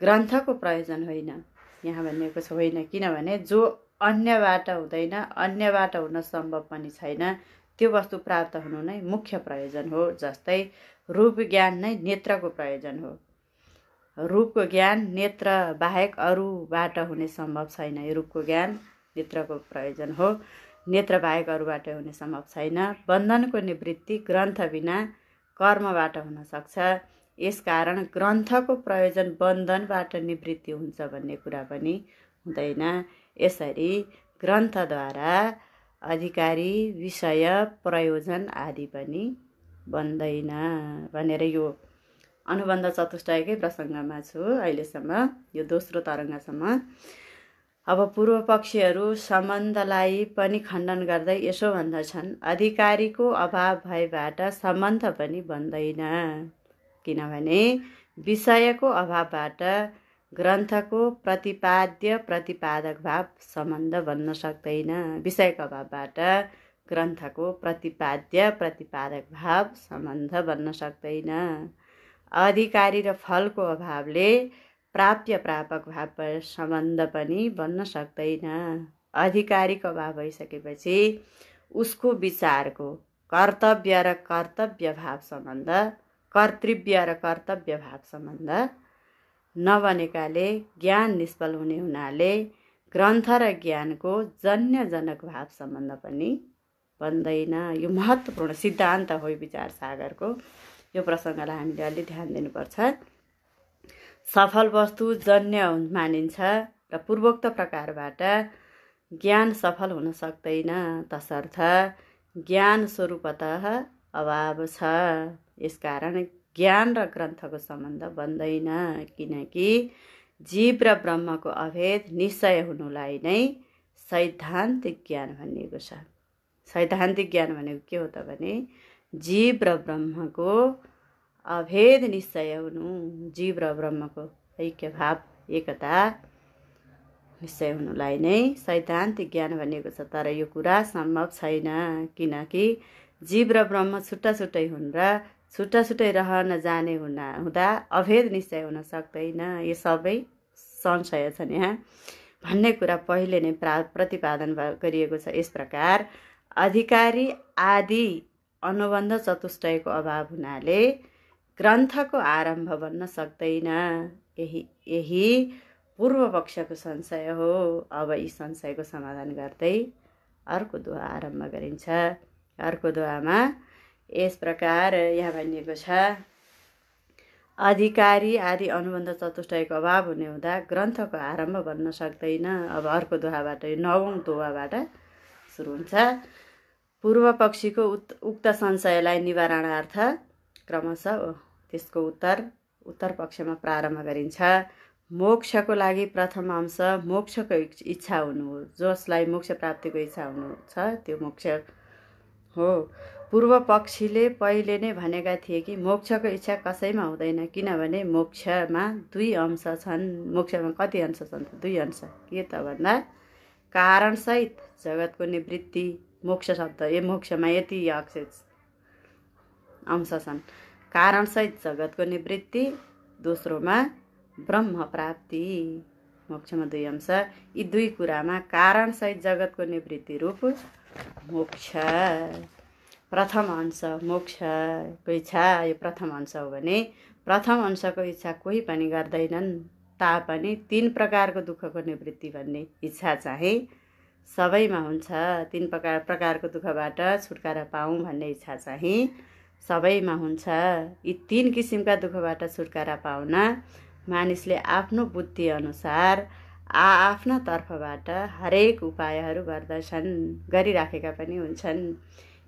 ग्रन्थको प्रयोजन होइन यहाँ भनिएको छ। होइन, किनभने जो अन्यबाट हुँदैन, अन्यबाट हुन सम्भव पनि छैन, त्यो वस्तु प्राप्त हुनु नै मुख्य प्रयोजन हो। जस्तै रूप ज्ञान नै नेत्रको प्रयोजन हो। रूपको ज्ञान नेत्र बाहेक अरूबाट हुने सम्भव छैन। यो रूपको ज्ञान नेत्रको प्रयोजन हो, नेत्र बाहेक अरूबाट हुने सम्भव छैन। बन्धनको निवृत्ति ग्रन्थ बिना कर्मबाट हुन सक्छ। यसकारण ग्रन्थको प्रयोजन बन्धनबाट निवृत्ति हुन्छ भन्ने कुरा पनि हुँदैन। यसरी ग्रन्थद्वारा अधिकारी विषय प्रयोजन आदि पनि बन्दैन भनेर यो अनुबन्ध चतुष्टयकै प्रसङ्गमा छु अहिलेसम्म, यो दोस्रो तरङ्गसम्म। अब पूर्व पक्षीहरू सम्बन्धलाई पनि खण्डन गर्दै यसो भन्दछन्, अधिकारीको अभाव भएबाट सम्बन्ध पनि बन्दैन। किनभने विषयको अभावबाट ग्रन्थको प्रतिपाद्य प्रतिपादक भाव सम्बन्ध बन्न सक्दैन। विषयको अभावबाट ग्रन्थको प्रतिपाद्य प्रतिपादक भाव सम्बन्ध बन्न सक्दैन। अधिकारी र फलको अभावले प्राप्य प्रापक भाव सम्बन्ध पनि बन्न सक्दैन। अधिकारीको अभाव भइसकेपछि उसको विचारको कर्तव्य र कर्तव्य भाव सम्बन्ध, कर्तृव्य र कर्तव्य भाव सम्बन्ध नबनेकाले ज्ञान निष्फल हुने हुनाले ग्रन्थ र ज्ञानको जन्यजनक भाव सम्बन्ध पनि बन्दैन। यो महत्त्वपूर्ण सिद्धान्त हो विचार सागरको। यो प्रसङ्गलाई हामीले अलि ध्यान दिनुपर्छ। सफल वस्तु जन्य मानिन्छ र पूर्वोक्त प्रकारबाट ज्ञान सफल हुन सक्दैन, तसर्थ ज्ञान स्वरूपतः अभाव छ। यसकारण ज्ञान र ग्रन्थको सम्बन्ध बन्दैन, किनकि जीव र ब्रह्मको अभेद निश्चय हुनुलाई नै सैद्धान्तिक ज्ञान भनिएको छ। सैद्धान्तिक ज्ञान भनेको के हो त भने जीव र ब्रह्मको अभेद निश्चय हुनु, जीव र ब्रह्मको ऐक्य भाव एकता निश्चय हुनुलाई नै सैद्धान्तिक ज्ञान भनिएको छ। तर यो कुरा सम्भव छैन, किनकि जीव र ब्रह्म छुट्टा छुट्टै हुन् र छुट्टा छुट्टै रहन जाने हुँदा अभेद निश्चय हुन सक्दैन। यो सबै संशय छन् यहाँ भन्ने कुरा पहिले नै प्रतिपादन गरिएको छ। यस प्रकार अधिकारी आदि अनुबन्ध चतुष्टयको अभाव हुनाले ग्रन्थको आरम्भ बन्न सक्दैन। यही पूर्व पक्षको संशय हो। अब यी संशयको समाधान गर्दै अर्को दोहा आरम्भ गरिन्छ। अर्को दोहामा यस प्रकार यहाँ भनिएको छ, अधिकारी आदि अनुबन्ध चतुष्टयको अभाव हुने हुँदा ग्रन्थको आरम्भ बन्न सक्दैन। अब अर्को दोहाबाट, यो 9औं दोहाबाट सुरु हुन्छ। पूर्व पक्षीको उक्त संशयलाई निवारणार्थ क्रमशः त्यसको उत्तर पक्षमा प्रारम्भ गरिन्छ। मोक्षको लागि प्रथम अंश मोक्षको इच्छा हुनु हो। जसलाई मोक्ष प्राप्तिको इच्छा हुनु छ त्यो मोक्ष हो। पूर्व पक्षीले पहिले नै भनेका थिए कि मोक्षको इच्छा कसैमा हुँदैन, किनभने मोक्षमा 2 अंश छन्। मोक्षमा कति अंश छन् त? 2 अंश। के त भन्दा कारणसहित जगतको निवृत्ति, मोक्ष शब्द मोक्षमा यति अंश छन्। कारणसहित जगतको निवृत्ति, दोस्रोमा ब्रह्म प्राप्ति, मोक्षमा 2 अंश। यी 2 कुरामा कारणसहित जगतको निवृत्ति रूप मोक्ष प्रथम अंश मोक्षको इच्छा यो प्रथम अंश हो भने प्रथम अंशको इच्छा कोही पनि गर्दैनन् तापनि 3 प्रकारको दुःखको निवृत्ति भन्ने इच्छा चाहिँ सबैमा हुन्छ। 3 प्रकारको दुःखबाट छुटकारा पाऊँ भन्ने इच्छा चाहिँ सबैमा हुन्छ। यी 3 किसिमका दुःखबाट छुटकारा पाउन मानिसले आफ्नो बुद्धि अनुसार आफ्ना तर्फबाट हरेक उपायहरू गरिराखेका पनि हुन्छन्।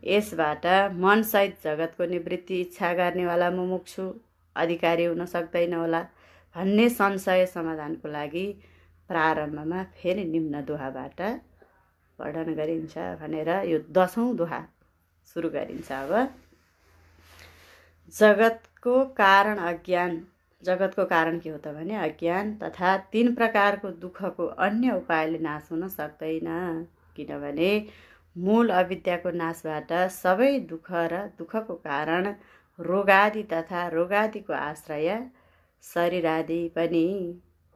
यसबाट मनसहित जगतको निवृत्ति इच्छा गर्नेवाला मुमुक्षु अधिकारी हुन सक्दैन होला भन्ने संशय समाधानको लागि प्रारम्भमा फेरि निम्न दोहाबाट वर्णन गरिन्छ भनेर यो 10औं दोहा सुरु गरिन्छ। अब जगतको कारण अज्ञान। जगतको कारण के हो त भने अज्ञान तथा 3 प्रकारको दुःखको अन्य उपायले नाश हुन सक्दैन, किनभने मूल अविद्याको नाशबाट सबै दुःख र दुःखको कारण रोगादि तथा रोगादिको आश्रय शरीर आदि पनि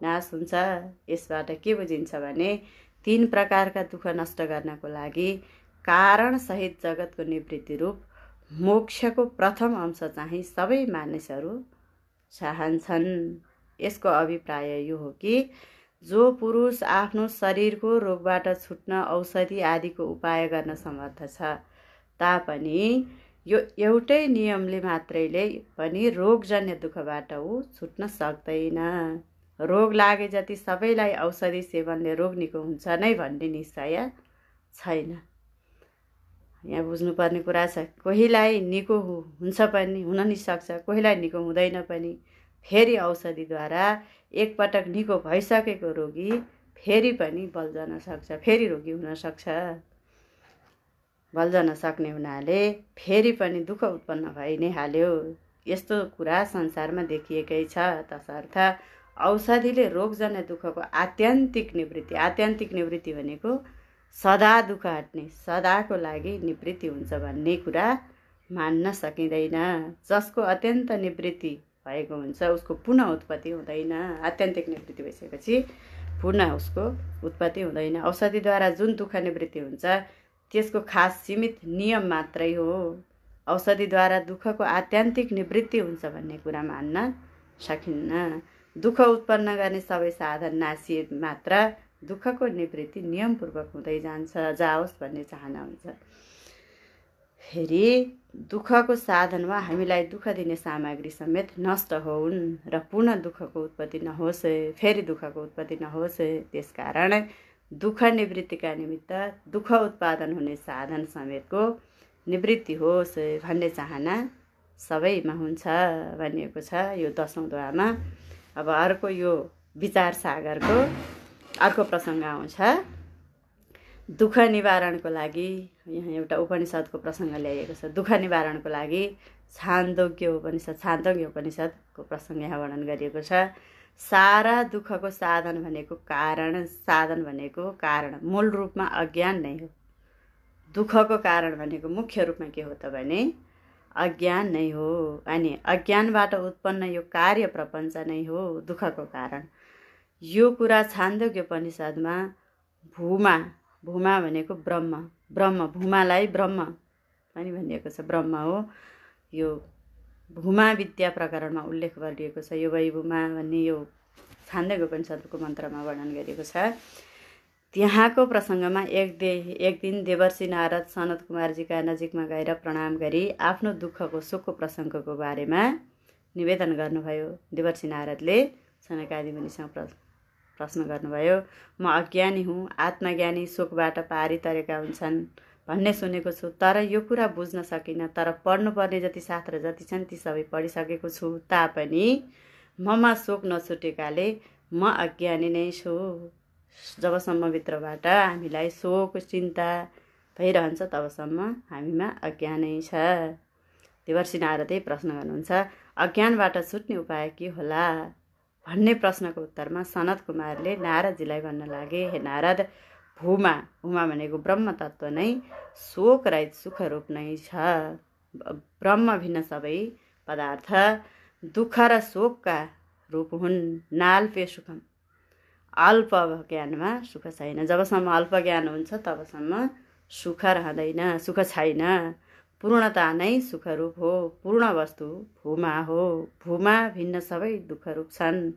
नाश हुन्छ। यसबाट के बुझिन्छ भने 3 प्रकारका दुःख नष्ट गर्नको लागि कारणसहित जगतको निवृत्ति रूप मोक्षको प्रथम अंश चाहिँ सबै मानिसहरू चाहन्छन्। यसको अभिप्राय यो हो कि जो पुरुष आफ्नो शरीरको रोगबाट छुट्न औषधि आदिको उपाय गर्न समर्थ छ तापनि यो एउटै नियमले मात्रैले पनि रोगजन्य दुःखबाट ऊ छुट्न सक्दैन। रोग लागे जति सबैलाई औषधि सेवनले रोग निको हुन्छ नै भन्ने निश्चय छैन। यहाँ बुझ्नुपर्ने कुरा छ, कोहीलाई निको हुन्छ पनि, हुन नि सक्छ, कोहीलाई निको हुँदैन पनि। फेरि औषधिद्वारा एकपटक निको भइसकेको रोगी फेरि पनि बल्झन सक्छ, फेरि रोगी हुन सक्छ। बल्झन सक्ने हुनाले फेरि पनि दुःख उत्पन्न भइ नै हाल्यो। यस्तो कुरा संसारमा देखिएकै छ। तसर्थ औषधिले रोगजन्य दुःखको आत्यन्तिक निवृत्ति भनेको सदा दुःख हट्ने, सदाको लागि निवृत्ति हुन्छ भन्ने कुरा मान्न सकिँदैन। जसको अत्यन्त निवृत्ति भएको हुन्छ उसको पुनः उत्पत्ति हुँदैन। आत्यन्तिक निवृत्ति भइसकेपछि पुनः उसको उत्पत्ति हुँदैन। औषधिद्वारा जुन दुःख निवृत्ति हुन्छ त्यसको खास सीमित नियम मात्रै हो। औषधिद्वारा दुःखको आत्यन्तिक निवृत्ति हुन्छ भन्ने कुरा मान्न सकिन्न। दुःख उत्पन्न गर्ने सबै साधन नासिए मात्र दुःखको निवृत्ति नियमपूर्वक हुँदै जाओस् भन्ने चाहना हुन्छ। फेरि दुःखको साधनमा हामीलाई दुःख दिने सामग्री समेत नष्ट होउन् र पुनः दुःखको उत्पत्ति नहोस्, फेरि दुःखको उत्पत्ति नहोस्। त्यसकारण दुःख निवृत्तिका निमित्त दुःख उत्पादन हुने साधन समेतको निवृत्ति होस् भन्ने चाहना सबैमा हुन्छ भनिएको छ यो 10औं दोहामा। अब अर्को यो विचार सागरको अर्को प्रसङ्ग आउँछ। दुःख निवारणको लागि यहाँ एउटा उपनिषदको प्रसङ्ग ल्याइएको छ। दुःख निवारणको लागि छान्दोग्य उपनिषदको प्रसङ्ग यहाँ वर्णन गरिएको छ। सारा दुःखको साधन भनेको कारण मूल रूपमा अज्ञान नै हो। दुःखको कारण भनेको मुख्य रूपमा के हो त भने अज्ञान नै हो। अनि अज्ञानबाट उत्पन्न यो कार्य प्रपञ्च नै हो दुःखको कारण। यो कुरा छान्दोग्य उपनिषदमा भूमा भनेको ब्रह्म भूमालाई ब्रह्म पनि भनिएको छ, ब्रह्म हो। यो भूमा विद्या प्रकरणमा उल्लेख गरिएको छ। यो वै भूमा भन्ने यो छान्दोग्य उपनिषदको मन्त्रमा वर्णन गरिएको छ। त्यहाँको प्रसङ्गमा एक दिन देवर्षि नारद सनत कुमारजीका नजिकमा गएर प्रणाम गरी आफ्नो दुःखको सुखको प्रसङ्गको बारेमा निवेदन गर्नुभयो। देवर्षि नारदले सनकादि मुनिसँग प्रश्न गर्नुभयो, म अज्ञानी हुँ, आत्मज्ञानी शोकबाट पारी तरेका हुन्छन् भन्ने सुनेको छु, तर यो कुरा बुझ्न सकिनँ। तर पढ्नुपर्ने जति शास्त्र जति छन् ती सबै पढिसकेको छु, तापनि ममा शोक नछुटेकाले म अज्ञानी नै छु। जबसम्म भित्रबाट हामीलाई शोक चिन्ता भइरहन्छ तबसम्म हामीमा अज्ञानै छ। देवर्षि नारदले प्रश्न गर्नुहुन्छ, अज्ञानबाट छुट्ने उपाय के होला भन्ने प्रश्नको उत्तरमा सनत कुमारले नारदजीलाई भन्न लागे, हे नारद, भूमा भनेको ब्रह्म तत्त्व नै शोक रहित सुखरूप नै छ। ब्रह्म भिन्न सबै पदार्थ दुःख र शोकका रूप हुन्। नाल्पे सुखम, अल्प ज्ञानमा सुख छैन। जबसम्म अल्प ज्ञान हुन्छ तबसम्म सुख रहँदैन, सुख छैन। पूर्णता नै सुखरूप हो। पूर्ण वस्तु भूमा हो। भूमा भिन्न सबै दुःखरूप छन्।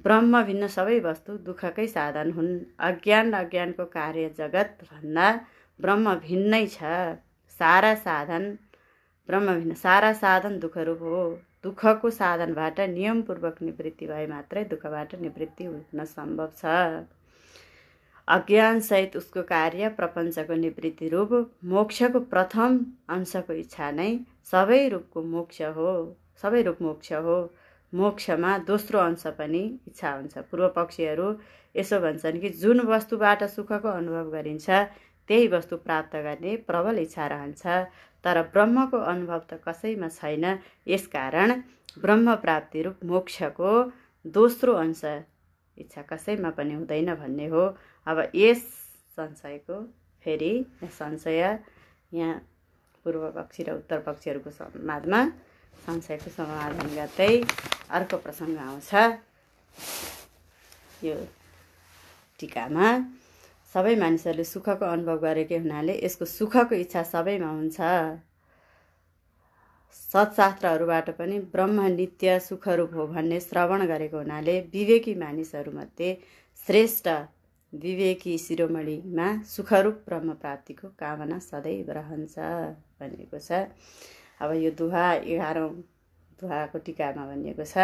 ब्रह्म भिन्न सबै वस्तु दुःखकै साधन हुन्। अज्ञान र अज्ञानको कार्य जगत भन्दा ब्रह्म भिन्नै छ। सारा साधन दुःखरूप हो। दुःखको साधनबाट नियमपूर्वक निवृत्ति भए मात्रै दुःखबाट निवृत्ति हुन सम्भव छ। अज्ञान सहित उसको कार्य प्रपञ्चको निवृत्ति रूप मोक्षको प्रथम अंशको इच्छा नै सबै रूप मोक्ष हो। मोक्षमा दोस्रो अंश पनि इच्छा हुन्छ। पूर्व पक्षीहरू यसो भन्छन् कि जुन वस्तुबाट सुखको अनुभव गरिन्छ त्यही वस्तु प्राप्त गर्ने प्रबल इच्छा रहन्छ, तर ब्रह्मको अनुभव त कसैमा छैन। यसकारण ब्रह्म प्राप्ति रूप मोक्षको दोस्रो अंश इच्छा कसैमा पनि हुँदैन भन्ने हो। अब यस संशय यहाँ पूर्व पक्षी र उत्तर पक्षीहरूको संवादमा संशयको समाधान गर्दै अर्को प्रसङ्ग आउँछ। यो टीकामा सबै मानिसहरूले सुखको अनुभव गरेकै हुनाले यसको सुखको इच्छा सबैमा हुन्छ। सत्शास्त्रहरूबाट पनि ब्रह्म नित्य सुखरूप हो भन्ने श्रवण गरेको हुनाले विवेकी मानिसहरूमध्ये श्रेष्ठ विवेकी शिरोमणिमा सुखरूप ब्रह्म प्राप्तिको कामना सदैव रहन्छ भनिएको छ। अब यो दुहा 11औं दुहाको टीकामा भनिएको छ,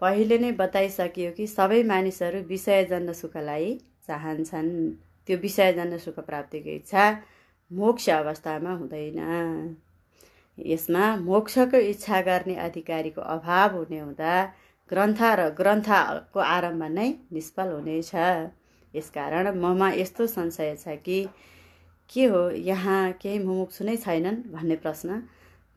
पहिले नै बताइसकियो कि सबै मानिसहरू विषयजन्य सुखलाई चाहन्छन्। त्यो विषयजन्य सुख प्राप्तिको इच्छा मोक्ष अवस्थामा हुँदैन। यसमा मोक्षको इच्छा गर्ने अधिकारीको अभाव हुने हुँदा ग्रन्थको आरम्भ नै निष्फल हुनेछ। यसकारण ममा यस्तो संशय छ कि के हो, यहाँ केही मुमुक्षु नै छैनन् भन्ने प्रश्न,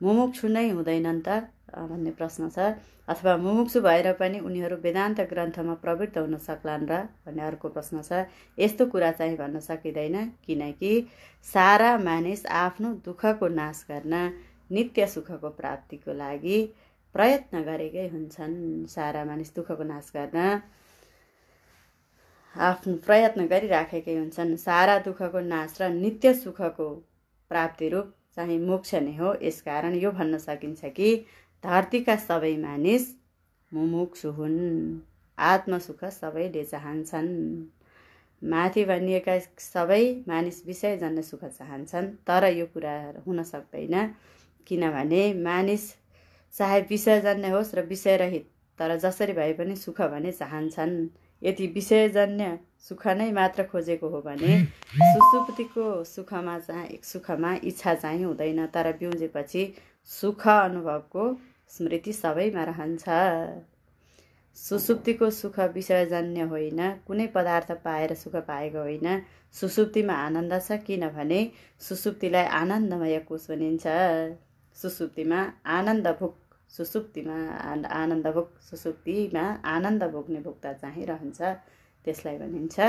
मुमुक्षु नै हुँदैनन् त भन्ने प्रश्न छ, अथवा मुमुक्षु भएर पनि उनीहरू वेदान्त ग्रन्थमा प्रवृत्त हुन सक्लान् र भन्ने अर्को प्रश्न छ। यस्तो कुरा चाहिँ भन्न सकिँदैन, किनकि सारा मानिस आफ्नो दुःखको नाश गर्न नित्य सुखको प्राप्तिको लागि प्रयत्न गरेकै हुन्छन्। सारा मानिस दुःखको नाश गर्न आफ्नो प्रयत्न गरिराखेकै हुन्छन्। सारा दुःखको नाश र नित्य सुखको प्राप्ति रूप चाहिँ मोक्ष नै हो। यसकारण यो भन्न सकिन्छ कि धरतीका सबै मानिस मुमुक्षु हुन्। आत्मसुख सबैले चाहन्छन्। माथि भनिएका सबै मानिस विषयजन्य सुख चाहन्छन्, तर यो कुरा हुन सक्दैन, किनभने मानिस चाहे विषयजन्य होस् र विषयरहित, तर जसरी भए पनि सुख भने चाहन्छन्। यदि विषयजन्य सुख नै मात्र खोजेको हो भने सुसुप्तिको सुखमा इच्छा चाहिँ हुँदैन, तर बिउजेपछि सुख अनुभवको स्मृति सबैमा रहन्छ। सुसुप्तिको सुख विषयजन्य होइन, कुनै पदार्थ पाएर सुख पाएको होइन। सुसुप्तिमा आनन्द छ, किनभने सुसुप्तिलाई आनन्दमय कोष भनिन्छ। सुसुप्तिमा आनन्द भोग्ने भोक्ता चाहिँ रहन्छ, त्यसलाई भनिन्छ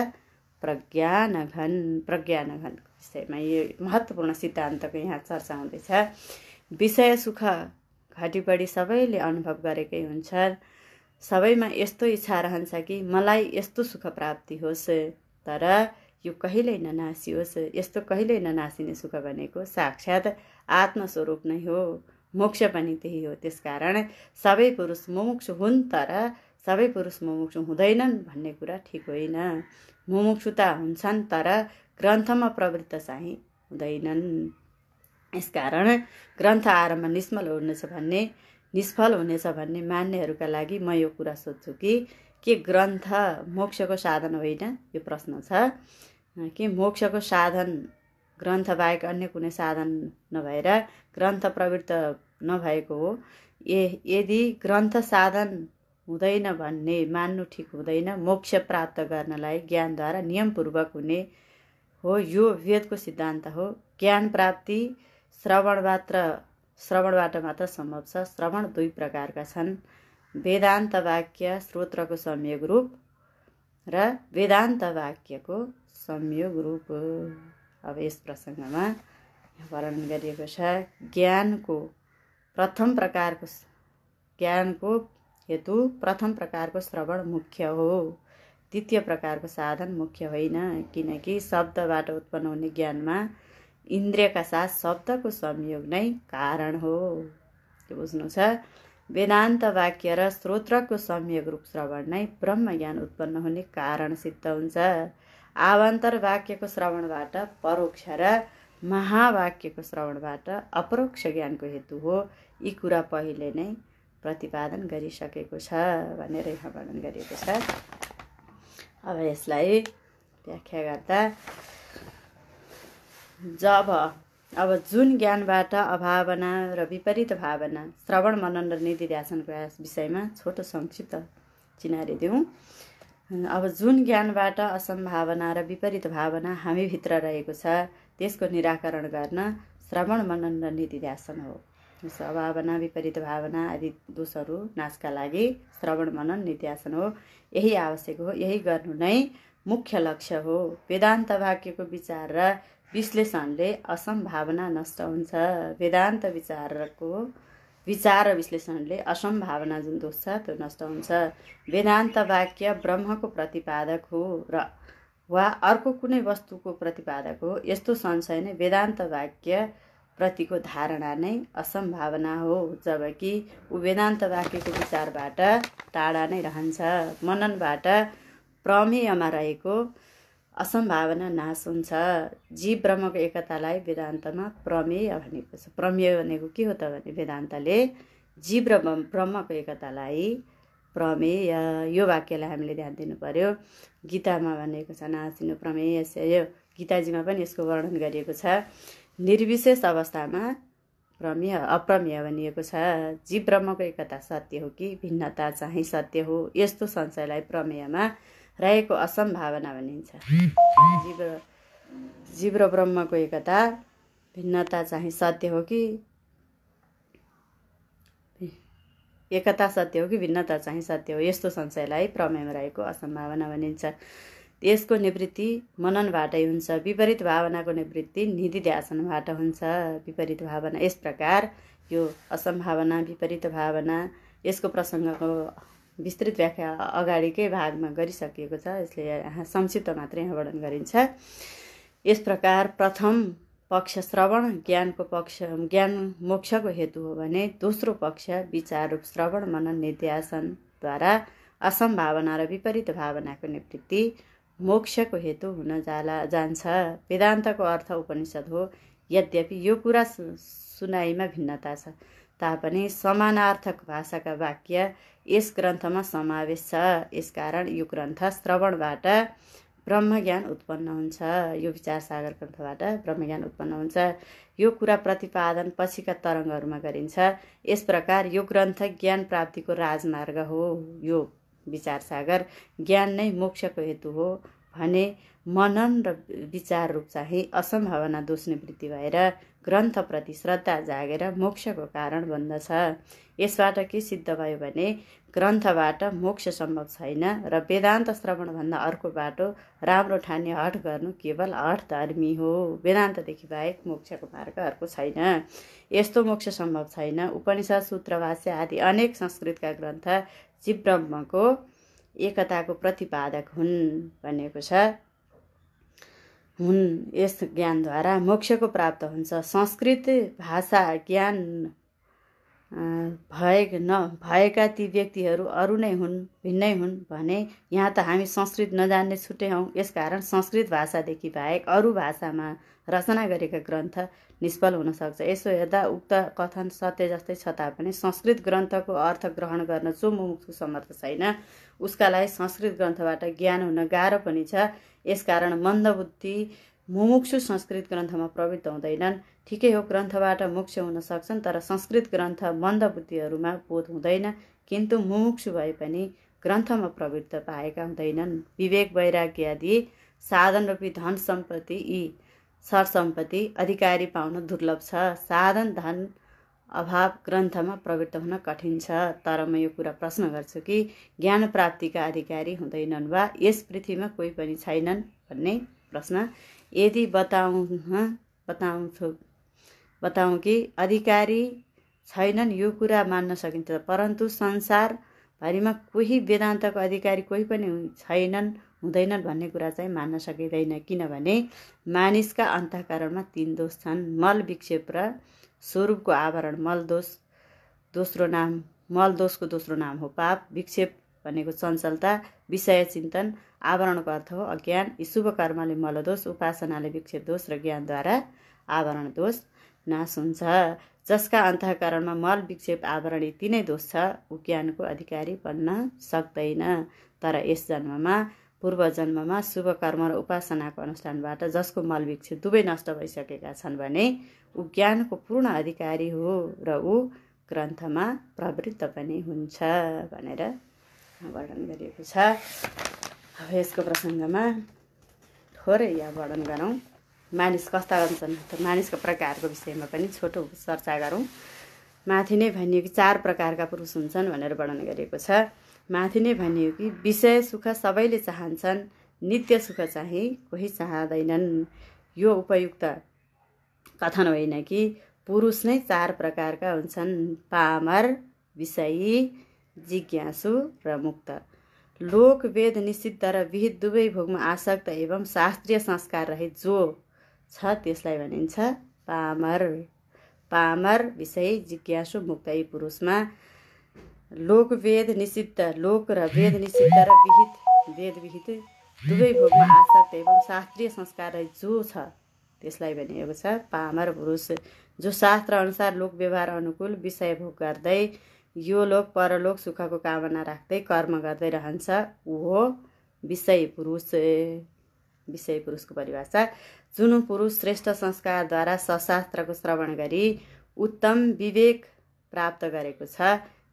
प्रज्ञानघन। प्रज्ञानघनको विषयमा यो महत्त्वपूर्ण सिद्धान्तको यहाँ चर्चा हुँदैछ। विषय सुख घटिबढी सबैले अनुभव गरेकै हुन्छ। सबैमा यस्तो इच्छा रहन्छ कि मलाई यस्तो सुख प्राप्ति होस्, तर यो कहिल्यै ननासियोस्। यस्तो कहिल्यै ननासिने सुख भनेको साक्षात् आत्मस्वरूप नै हो। मोक्ष पनि त्यही हो। त्यसकारण सबै पुरुष मुमुक्षु हुन्, तर सबै पुरुष मुमुक्षु हुँदैनन् भन्ने कुरा ठिक होइन। मुमुक्षुता हुन्छन् तर ग्रन्थमा प्रवृत्त चाहिँ हुँदैनन्। यसकारण ग्रन्थ आरम्भ निष्फल हुनेछ भन्ने मान्नेहरूका लागि म यो कुरा सोध्छु कि ग्रन्थ मोक्षको साधन होइन? यो प्रश्न छ कि मोक्षको साधन ग्रन्थ बाहेक अन्य कुनै साधन नभएर ग्रन्थ प्रवृत्त नभएको हो। यदि ग्रन्थ साधन हुँदैन भन्ने मान्नु ठिक हुँदैन। मोक्ष प्राप्त गर्नलाई ज्ञानद्वारा नियमपूर्वक हुने हो, यो वेदको सिद्धान्त हो। ज्ञान प्राप्ति श्रवणबाट मात्र सम्भव छ। श्रवण दुई प्रकारका छन्, वेदान्त वाक्य श्रोत्रको संयोग रूप र वेदान्त वाक्यको संयोग रूप। अब यस प्रसङ्गमा वर्णन गरिएको छ, ज्ञानको हेतु प्रथम प्रकारको श्रवण मुख्य हो, द्वितीय प्रकारको साधन मुख्य होइन। किनकि शब्दबाट उत्पन्न हुने ज्ञानमा इन्द्रियका साथ शब्दको संयोग नै कारण हो। त्यो बुझ्नु छ। वेदान्त वाक्य र श्रोत्रको संयोग रूप श्रवण नै ब्रह्म ज्ञान उत्पन्न हुने कारण सिद्ध हुन्छ। आवान्तर वाक्यको श्रवणबाट परोक्ष र महावाक्यको श्रवणबाट अपरोक्ष ज्ञानको हेतु हो। यी कुरा पहिले नै प्रतिपादन गरिसकेको छ भनेर यहाँ वर्णन गरिएको छ। अब यसलाई व्याख्या गर्दा जुन ज्ञानबाट अभावना र विपरीत भावना, श्रवण मनन र निधिध्यासनको विषयमा छोटो संक्षिप्त चिनारी दिउँ। अब जुन ज्ञानबाट असम्भावना र विपरीत भावना हामीभित्र रहेको छ त्यसको निराकरण गर्न श्रवण मनन र निधिध्यासन हो। अभावना विपरीत भावना आदि दोषहरू नाशका लागि श्रवण मनन निध्यासन हो। यही आवश्यक हो, यही गर्नु नै मुख्य लक्ष्य हो। वेदान्त वाक्यको विचार र विश्लेषणले असम्भावना नष्ट हुन्छ। वेदान्त विचार र विश्लेषणले असम्भावना जुन दोष छ त्यो नष्ट हुन्छ। वेदान्त वाक्य ब्रह्मको प्रतिपादक हो वा अर्को कुनै वस्तुको प्रतिपादक हो, यस्तो संशय नै वेदान्त वाक्य प्रतिको धारणा नै असम्भावना हो, जबकि वेदान्त वाक्यको विचारबाट टाढा नै रहन्छ। मननबाट प्रमेयमा रहेको असम्भावना नाश हुन्छ। जीव ब्रह्मको एकतालाई वेदान्तमा प्रमेय भनेको छ। प्रमेय भनेको के हो त भने वेदान्तले जीव र ब्रह्मको एकतालाई प्रमेय, यो वाक्यलाई हामीले ध्यान दिनु पर्यो। गीतामा भनेको छ नासिनु प्रमेयस्य, यो गीताजीमा पनि यसको वर्णन गरिएको छ। निर्विशेष अवस्थामा अप्रमेय भनिएको छ। जीव ब्रह्मको एकता सत्य हो कि भिन्नता चाहिँ सत्य हो, यस्तो संशयलाई प्रमेयमा रहेको असम्भावना भनिन्छ। जीव र ब्रह्मको एकता भिन्नता चाहिँ सत्य हो कि भिन्नता चाहिँ सत्य हो, यस्तो संशयलाई प्रमेयमा रहेको असम्भावना भनिन्छ। यसको निवृत्ति मननबाटै हुन्छ। विपरीत भावनाको निवृत्ति निधिध्यासनबाट हुन्छ। विपरीत भावना यस प्रकार, यो असम्भावना विपरीत भावना यसको प्रसङ्गको विस्तृत व्याख्या अगाडिकै भागमा गरिसकिएको छ। यसले यहाँ संक्षिप्त मात्रै यहाँ वर्णन गरिन्छ। यस प्रकार प्रथम पक्ष श्रवण ज्ञान मोक्षको हेतु हो भने दोस्रो पक्ष विचार रूप श्रवण मनन निध्यासनद्वारा असम्भावना र विपरीत भावनाको निवृत्ति मोक्षको हेतु हुन जान्छ। वेदान्तको अर्थ उपनिषद हो। यद्यपि यो कुरा सुनाइमा भिन्नता छ तापनि समानार्थक भाषाका वाक्य यस ग्रन्थमा समावेश छ। यसकारण यो ग्रन्थ श्रवणबाट ब्रह्मज्ञान उत्पन्न हुन्छ। यो विचार सागर ग्रन्थबाट ब्रह्मज्ञान उत्पन्न हुन्छ। यो कुरा प्रतिपादन पछिका तरङ्गहरूमा गरिन्छ। यस प्रकार यो ग्रन्थ ज्ञान प्राप्तिको राजमार्ग हो। यो विचार सागर ज्ञान नै मोक्षको हेतु हो भने मनन र विचार रूप चाहिँ असम्भावना दोष निवृत्ति भएर ग्रन्थप्रति श्रद्धा जागेर मोक्षको कारण बन्दछ। यसबाट के सिद्ध भयो भने ग्रन्थबाट मोक्ष सम्भव छैन र वेदान्त श्रवणभन्दा अर्को बाटो राम्रो ठान्ने हठ गर्नु केवल हठ धर्मी हो। वेदान्तदेखि बाहेक मोक्षको मार्ग अर्को छैन। यस्तो मोक्ष सम्भव छैन। उपनिषद सूत्र भाष्य आदि अनेक संस्कृतका ग्रन्थ जीव ब्रह्मको एकताको प्रतिपादक हुन् भनेको छ। यस ज्ञानद्वारा मोक्षको प्राप्त हुन्छ। संस्कृत भाषा ज्ञान भएका ती व्यक्तिहरू अरू नै हुन्, भिन्नै हुन् भने यहाँ त हामी संस्कृत नजान्ने छुट्टै हौँ। यसकारण संस्कृत भाषादेखि बाहेक अरू भाषामा रचना गरेका ग्रन्थ निष्फल हुन सक्छ। यसो हेर्दा उक्त कथन सत्य जस्तै छ तापनि संस्कृत ग्रन्थको अर्थ ग्रहण गर्न जो मुमुक्षु समर्थ छैन उसका लागि संस्कृत ग्रन्थबाट ज्ञान हुन गाह्रो पनि छ। यसकारण मन्दबुद्धि मुमुक्षु संस्कृत ग्रन्थमा प्रवृत्त हुँदैनन्। ठिकै हो, ग्रन्थबाट मोक्ष हुन सक्छन्, तर संस्कृत ग्रन्थ मन्दबुद्धिहरूमा बोध हुँदैन। किन्तु मुमुक्षु भए पनि ग्रन्थमा प्रवृत्त पाएका हुँदैनन्। विवेक वैराग्य आदि साधन रूपी धन सम्पत्ति यी सरसम्पत्ति अधिकारी पाउन दुर्लभ छ। साधन धन अभाव ग्रन्थमा प्रवृत्त हुन कठिन छ। तर म यो कुरा प्रश्न गर्छु कि ज्ञान प्राप्तिका अधिकारी हुँदैनन् वा यस पृथ्वीमा कोही पनि छैनन् भन्ने प्रश्न। यदि बताउँ कि अधिकारी छैनन् यो कुरा मान्न सकिन्छ, परन्तु संसारभरिमा कोही वेदान्तको अधिकारी कोही पनि हुँदैनन् भन्ने कुरा चाहिँ मान्न सकिँदैन। किनभने मानिसका अन्तःकरणमा 3 दोष छन्: मल, विक्षेप र स्वरूपको आवरण। मल दोषको दोस्रो नाम हो पाप। विक्षेप भनेको चञ्चलता, विषय चिन्तन। आवरणको अर्थ हो अज्ञान। यी शुभ कर्मले मलदोष, उपासनाले विक्षेप दोष र ज्ञानद्वारा आवरण दोष नाश हुन्छ। जसका अन्तःकरणमा मल, विक्षेप, आवरण यी 3 दोष छ ऊ ज्ञानको अधिकारी बन्न सक्दैन। तर यस जन्ममा पूर्व जन्ममा शुभ कर्म र उपासनाको अनुष्ठानबाट जसको मल, विक्षेप दुवै नष्ट भइसकेका छन् भने ऊ ज्ञानको पूर्ण अधिकारी हो र ऊ ग्रन्थमा प्रवृत्त पनि हुन्छ भनेर वर्णन गरिएको छ। अब यसको प्रसङ्गमा थोरै यहाँ वर्णन गरौँ। मानिस कस्ता हुन्छन् त मानिसका प्रकारको विषयमा पनि छोटो चर्चा गरौँ। माथि नै भनियो कि 4 प्रकारका पुरुष हुन्छन् भनेर वर्णन गरिएको छ। माथि नै भनियो कि विषय सुख सबैले चाहन्छन्, नित्य सुख चाहिँ कोही चाहँदैनन्। यो उपयुक्त कथन होइन कि पुरुष नै 4 प्रकारका हुन्छन्: पामर, विषयी, जिज्ञासु र मुक्त। लोक, वेद, निषिद्ध र विहित दुवै भोगमा आसक्त एवं शास्त्रीय संस्कार रहित जो छ त्यसलाई भनिन्छ पामर। पामर, विषयी, जिज्ञासु, मुक्त यी पुरुषमा लोक, वेद, निषिद्ध, लोक र वेद निषिद्ध र विहित, वेद विहित दुवै भोगमा आसक्त एवं शास्त्रीय संस्कार रहित जो छ त्यसलाई भनिएको छ पामर पुरुष। जो शास्त्र अनुसार लोक व्यवहार अनुकूल विषय भोग गर्दै यो लोक परलोक सुखको कामना राख्दै कर्म गर्दै रहन्छ ऊ हो विषय पुरुष। विषय पुरुषको परिभाषा: जुन पुरुष श्रेष्ठ संस्कारद्वारा सशास्त्रको श्रवण गरी उत्तम विवेक प्राप्त गरेको छ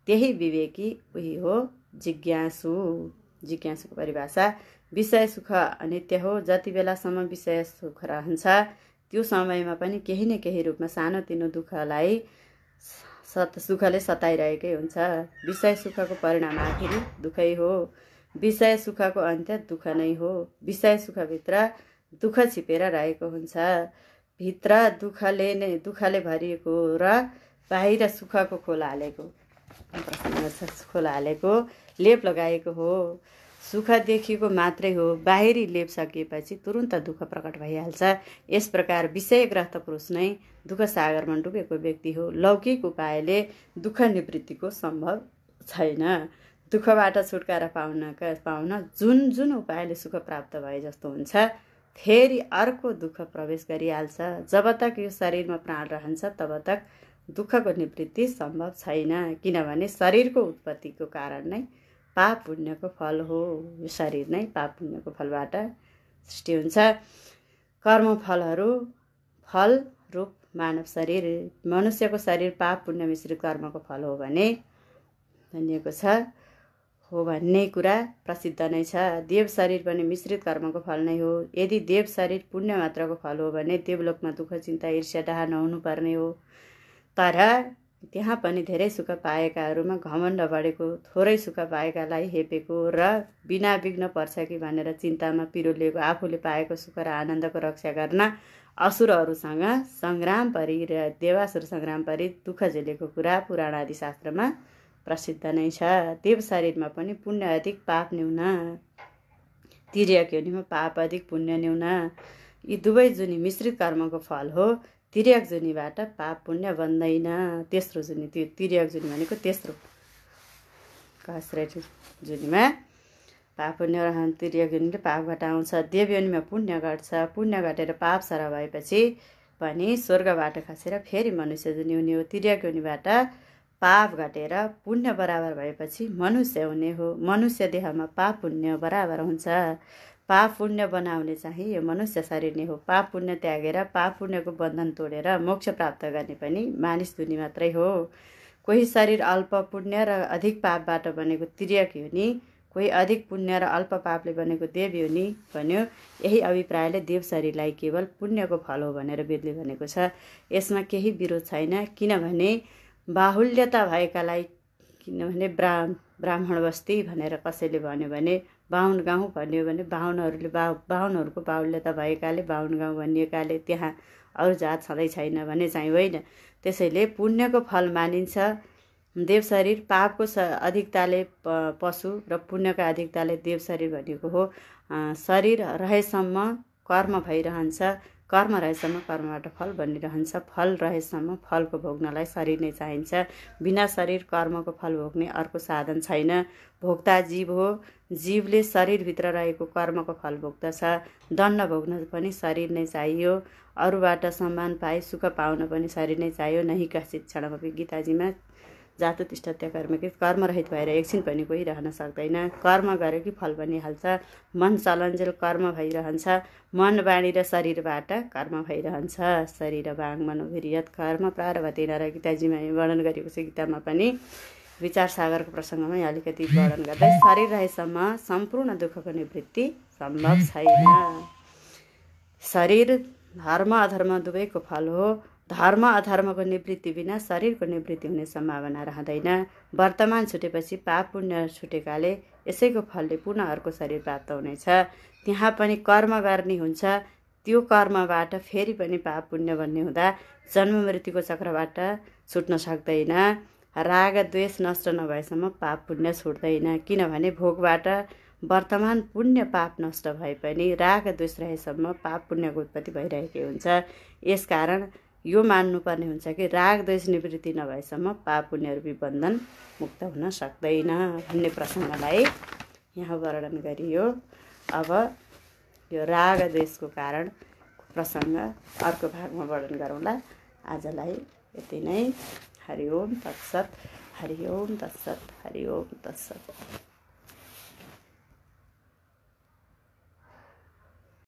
त्यही विवेकी उही हो जिज्ञासु। जिज्ञासुको परिभाषा: विषय सुख अनित्य हो। जति बेलासम्म विषय सुख रहन्छ त्यो समयमा पनि केही न केही रूपमा सानोतिनो सुखले सताइरहेकै हुन्छ। विषय सुखको परिणाम आखिरी दुःखै हो। विषय सुखको अन्त्य दुःख नै हो। विषय सुखभित्र दुःख छिपेर रहेको हुन्छ। भित्र दुःखले भरिएको र बाहिर सुखको खोल हालेको लेप लगाएको हो। सुख देखिएको मात्रै हो, बाहिरी लेप सकिएपछि तुरुन्त दुःख प्रकट भइहाल्छ। यस प्रकार विषयग्रस्त पुरुष नै दुःख सागरमा डुबेको व्यक्ति हो। लौकिक उपायले दुःख निवृत्तिको सम्भव छैन। दुःखबाट छुटकारा पाउन जुन उपायले सुख प्राप्त भए जस्तो हुन्छ फेरि अर्को दुःख प्रवेश गरिहाल्छ। जब तक यो शरीरमा प्राण रहन्छ तब तक दुःखको निवृत्ति सम्भव छैन। किनभने शरीरको उत्पत्तिको कारण नै पाप पुण्यको फल हो। यो शरीर नै पाप पुण्यको फलबाट सृष्टि हुन्छ। कर्मफलहरू फल रूप मानव शरीर, मनुष्यको शरीर पाप पुण्य मिश्रित कर्मको फल हो भने भनिएको छ हो भन्ने कुरा प्रसिद्ध नै छ। देव शरीर पनि मिश्रित कर्मको फल नै हो। यदि देव शरीर पुण्य मात्रको फल हो भने देवलोकमा दुःख चिन्ता ईर्ष्या डाहा नहुनु पर्ने हो। तर त्यहाँ पनि धेरै सुख पाएकाहरूमा घमण्ड बढेको, थोरै सुख पाएकालाई हेपेको र बिना विघ्न पर्छ कि भनेर चिन्तामा पिरोलिएको, आफूले पाएको सुख र आनन्दको रक्षा गर्न असुरहरूसँग सङ्ग्राम परि र देवासुर सङ्ग्राम परि दुःख झेलेको कुरा पुराण आदि शास्त्रमा प्रसिद्ध नै छ। देव शरीरमा पनि पुण्य अधिक पाप न्यून, तिर्यक योनिमा पाप अधिक पुण्य न्यून, यी दुवै जुनी मिश्रित कर्मको फल हो तिर्यक जुनीबाट पाप पुण्य बन्दैन। तेस्रो जुनी, त्यो तिर्यक जुनी भनेको तेस्रो कास्रेट जुनीमा पाप पुण्य रहन। तिर्यक जुनीले पाप घटाउँछ। देव योनिमा पुण्य घट्छ। पुण्य घटेर पाप सर भएपछि पनि स्वर्गबाट खसेर फेरि मनुष्य जुनी हुने हो। तिर्यक योनिबाट पाप घटेर पुण्य बराबर भएपछि मनुष्य हुने हो। मनुष्य देहमा पाप पुण्य बराबर हुन्छ। पाप पुण्य बनाउने चाहिँ यो मनुष्य शरीर नै हो। पाप पुण्य त्यागेर पाप पुण्यको बन्धन तोडेर मोक्ष प्राप्त गर्ने पनि मानिस दुनी मात्रै हो। कोही शरीर अल्प पुण्य र अधिक पापबाट बनेको तिर्यक योनि, कोही अधिक पुण्य र अल्प पापले बनेको देव योनि भन्यो। यही अभिप्रायले देव शरीरलाई केवल पुण्यको फल हो भनेर वेदले भनेको छ। यसमा केही विरोध छैन, किनभने बाहुल्यता भएकालाई, किनभने ब्राह्मण बस्ती भनेर कसैले भन्यो भने, बाहुन गाउँ भन्यो भने बाहुनहरूको बाहुल्यता भएकाले बाहुन गाउँ भनिएकाले त्यहाँ अरू जात छँदै छैन भने चाहिँ होइन। त्यसैले पुण्यको फल मानिन्छ। देव शरीर पापको अधिकताले पशु र पुण्यका अधिकताले देव शरीर भनेको हो। शरीर रहेसम्म कर्म भइरहन्छ। कर्म रहेसम्म कर्मबाट फल बनिरहन्छ। फल रहेसम्म फलको भोग्नलाई शरीर नै चाहिन्छ। बिना शरीर कर्मको फल भोग्ने अर्को साधन छैन। भोक्ता जीव हो। जीवले शरीरभित्र रहेको कर्मको फल भोग्दछ। दण्ड भोग्न पनि शरीर नै चाहियो। अरूबाट सम्मान पाए सुख पाउन पनि शरीर नै चाहियो। नहि कश्चित् क्षणमपि गीताजीमा जातु तिष्ठत्य कर्मकृत, कर्मरहित भएर एकछिन पनि कोही रहन सक्दैन। कर्म गरे कि फल बनिहाल्छ। मन चलन्जेल कर्म भइरहन्छ। मन बाणी र शरीरबाट कर्म भइरहन्छ। शरीर वाङ मनोभिर्यत कर्म प्रारभते नर, गीताजीमा वर्णन गरिएको छ। गीतामा पनि विचार सागरको प्रसङ्गमै अलिकति वर्णन गर्दै शरीर रहेसम्म सम्पूर्ण दुःखको निवृत्ति सम्भव छैन। शरीर धर्म अधर्म दुवैको फल हो। धर्म अधर्मको निवृत्ति बिना शरीरको निवृत्ति हुने सम्भावना रहँदैन। वर्तमान छुटेपछि पाप पुण्य छुटेकाले यसैको फलले पुनः अर्को शरीर प्राप्त हुनेछ। त्यहाँ पनि कर्म गर्ने हुन्छ। त्यो कर्मबाट फेरि पनि पाप पुण्य भन्ने हुँदा जन्म मृत्युको चक्रबाट छुट्न सक्दैन। राग द्वेष नष्ट नभएसम्म पाप पुण्य छुट्दैन। किनभने भोगबाट वर्तमान पुण्य पाप नष्ट भए पनि राग द्वेष रहेसम्म पाप पुण्यको उत्पत्ति भइरहेकै हुन्छ। यसकारण यो मान्नुपर्ने हुन्छ कि राग द्वेष निवृत्ति नभएसम्म पाप पुण्यरूपी बन्धन मुक्त हुन सक्दैन भन्ने प्रसङ्गलाई यहाँ वर्णन गरियो। अब यो राग द्वेषको कारण प्रसङ्ग अर्को भागमा वर्णन गरौँला। आजलाई यति नै। हरि ओम तत्सत। हरि ओम तत्सत। हरि ओम तत्सत।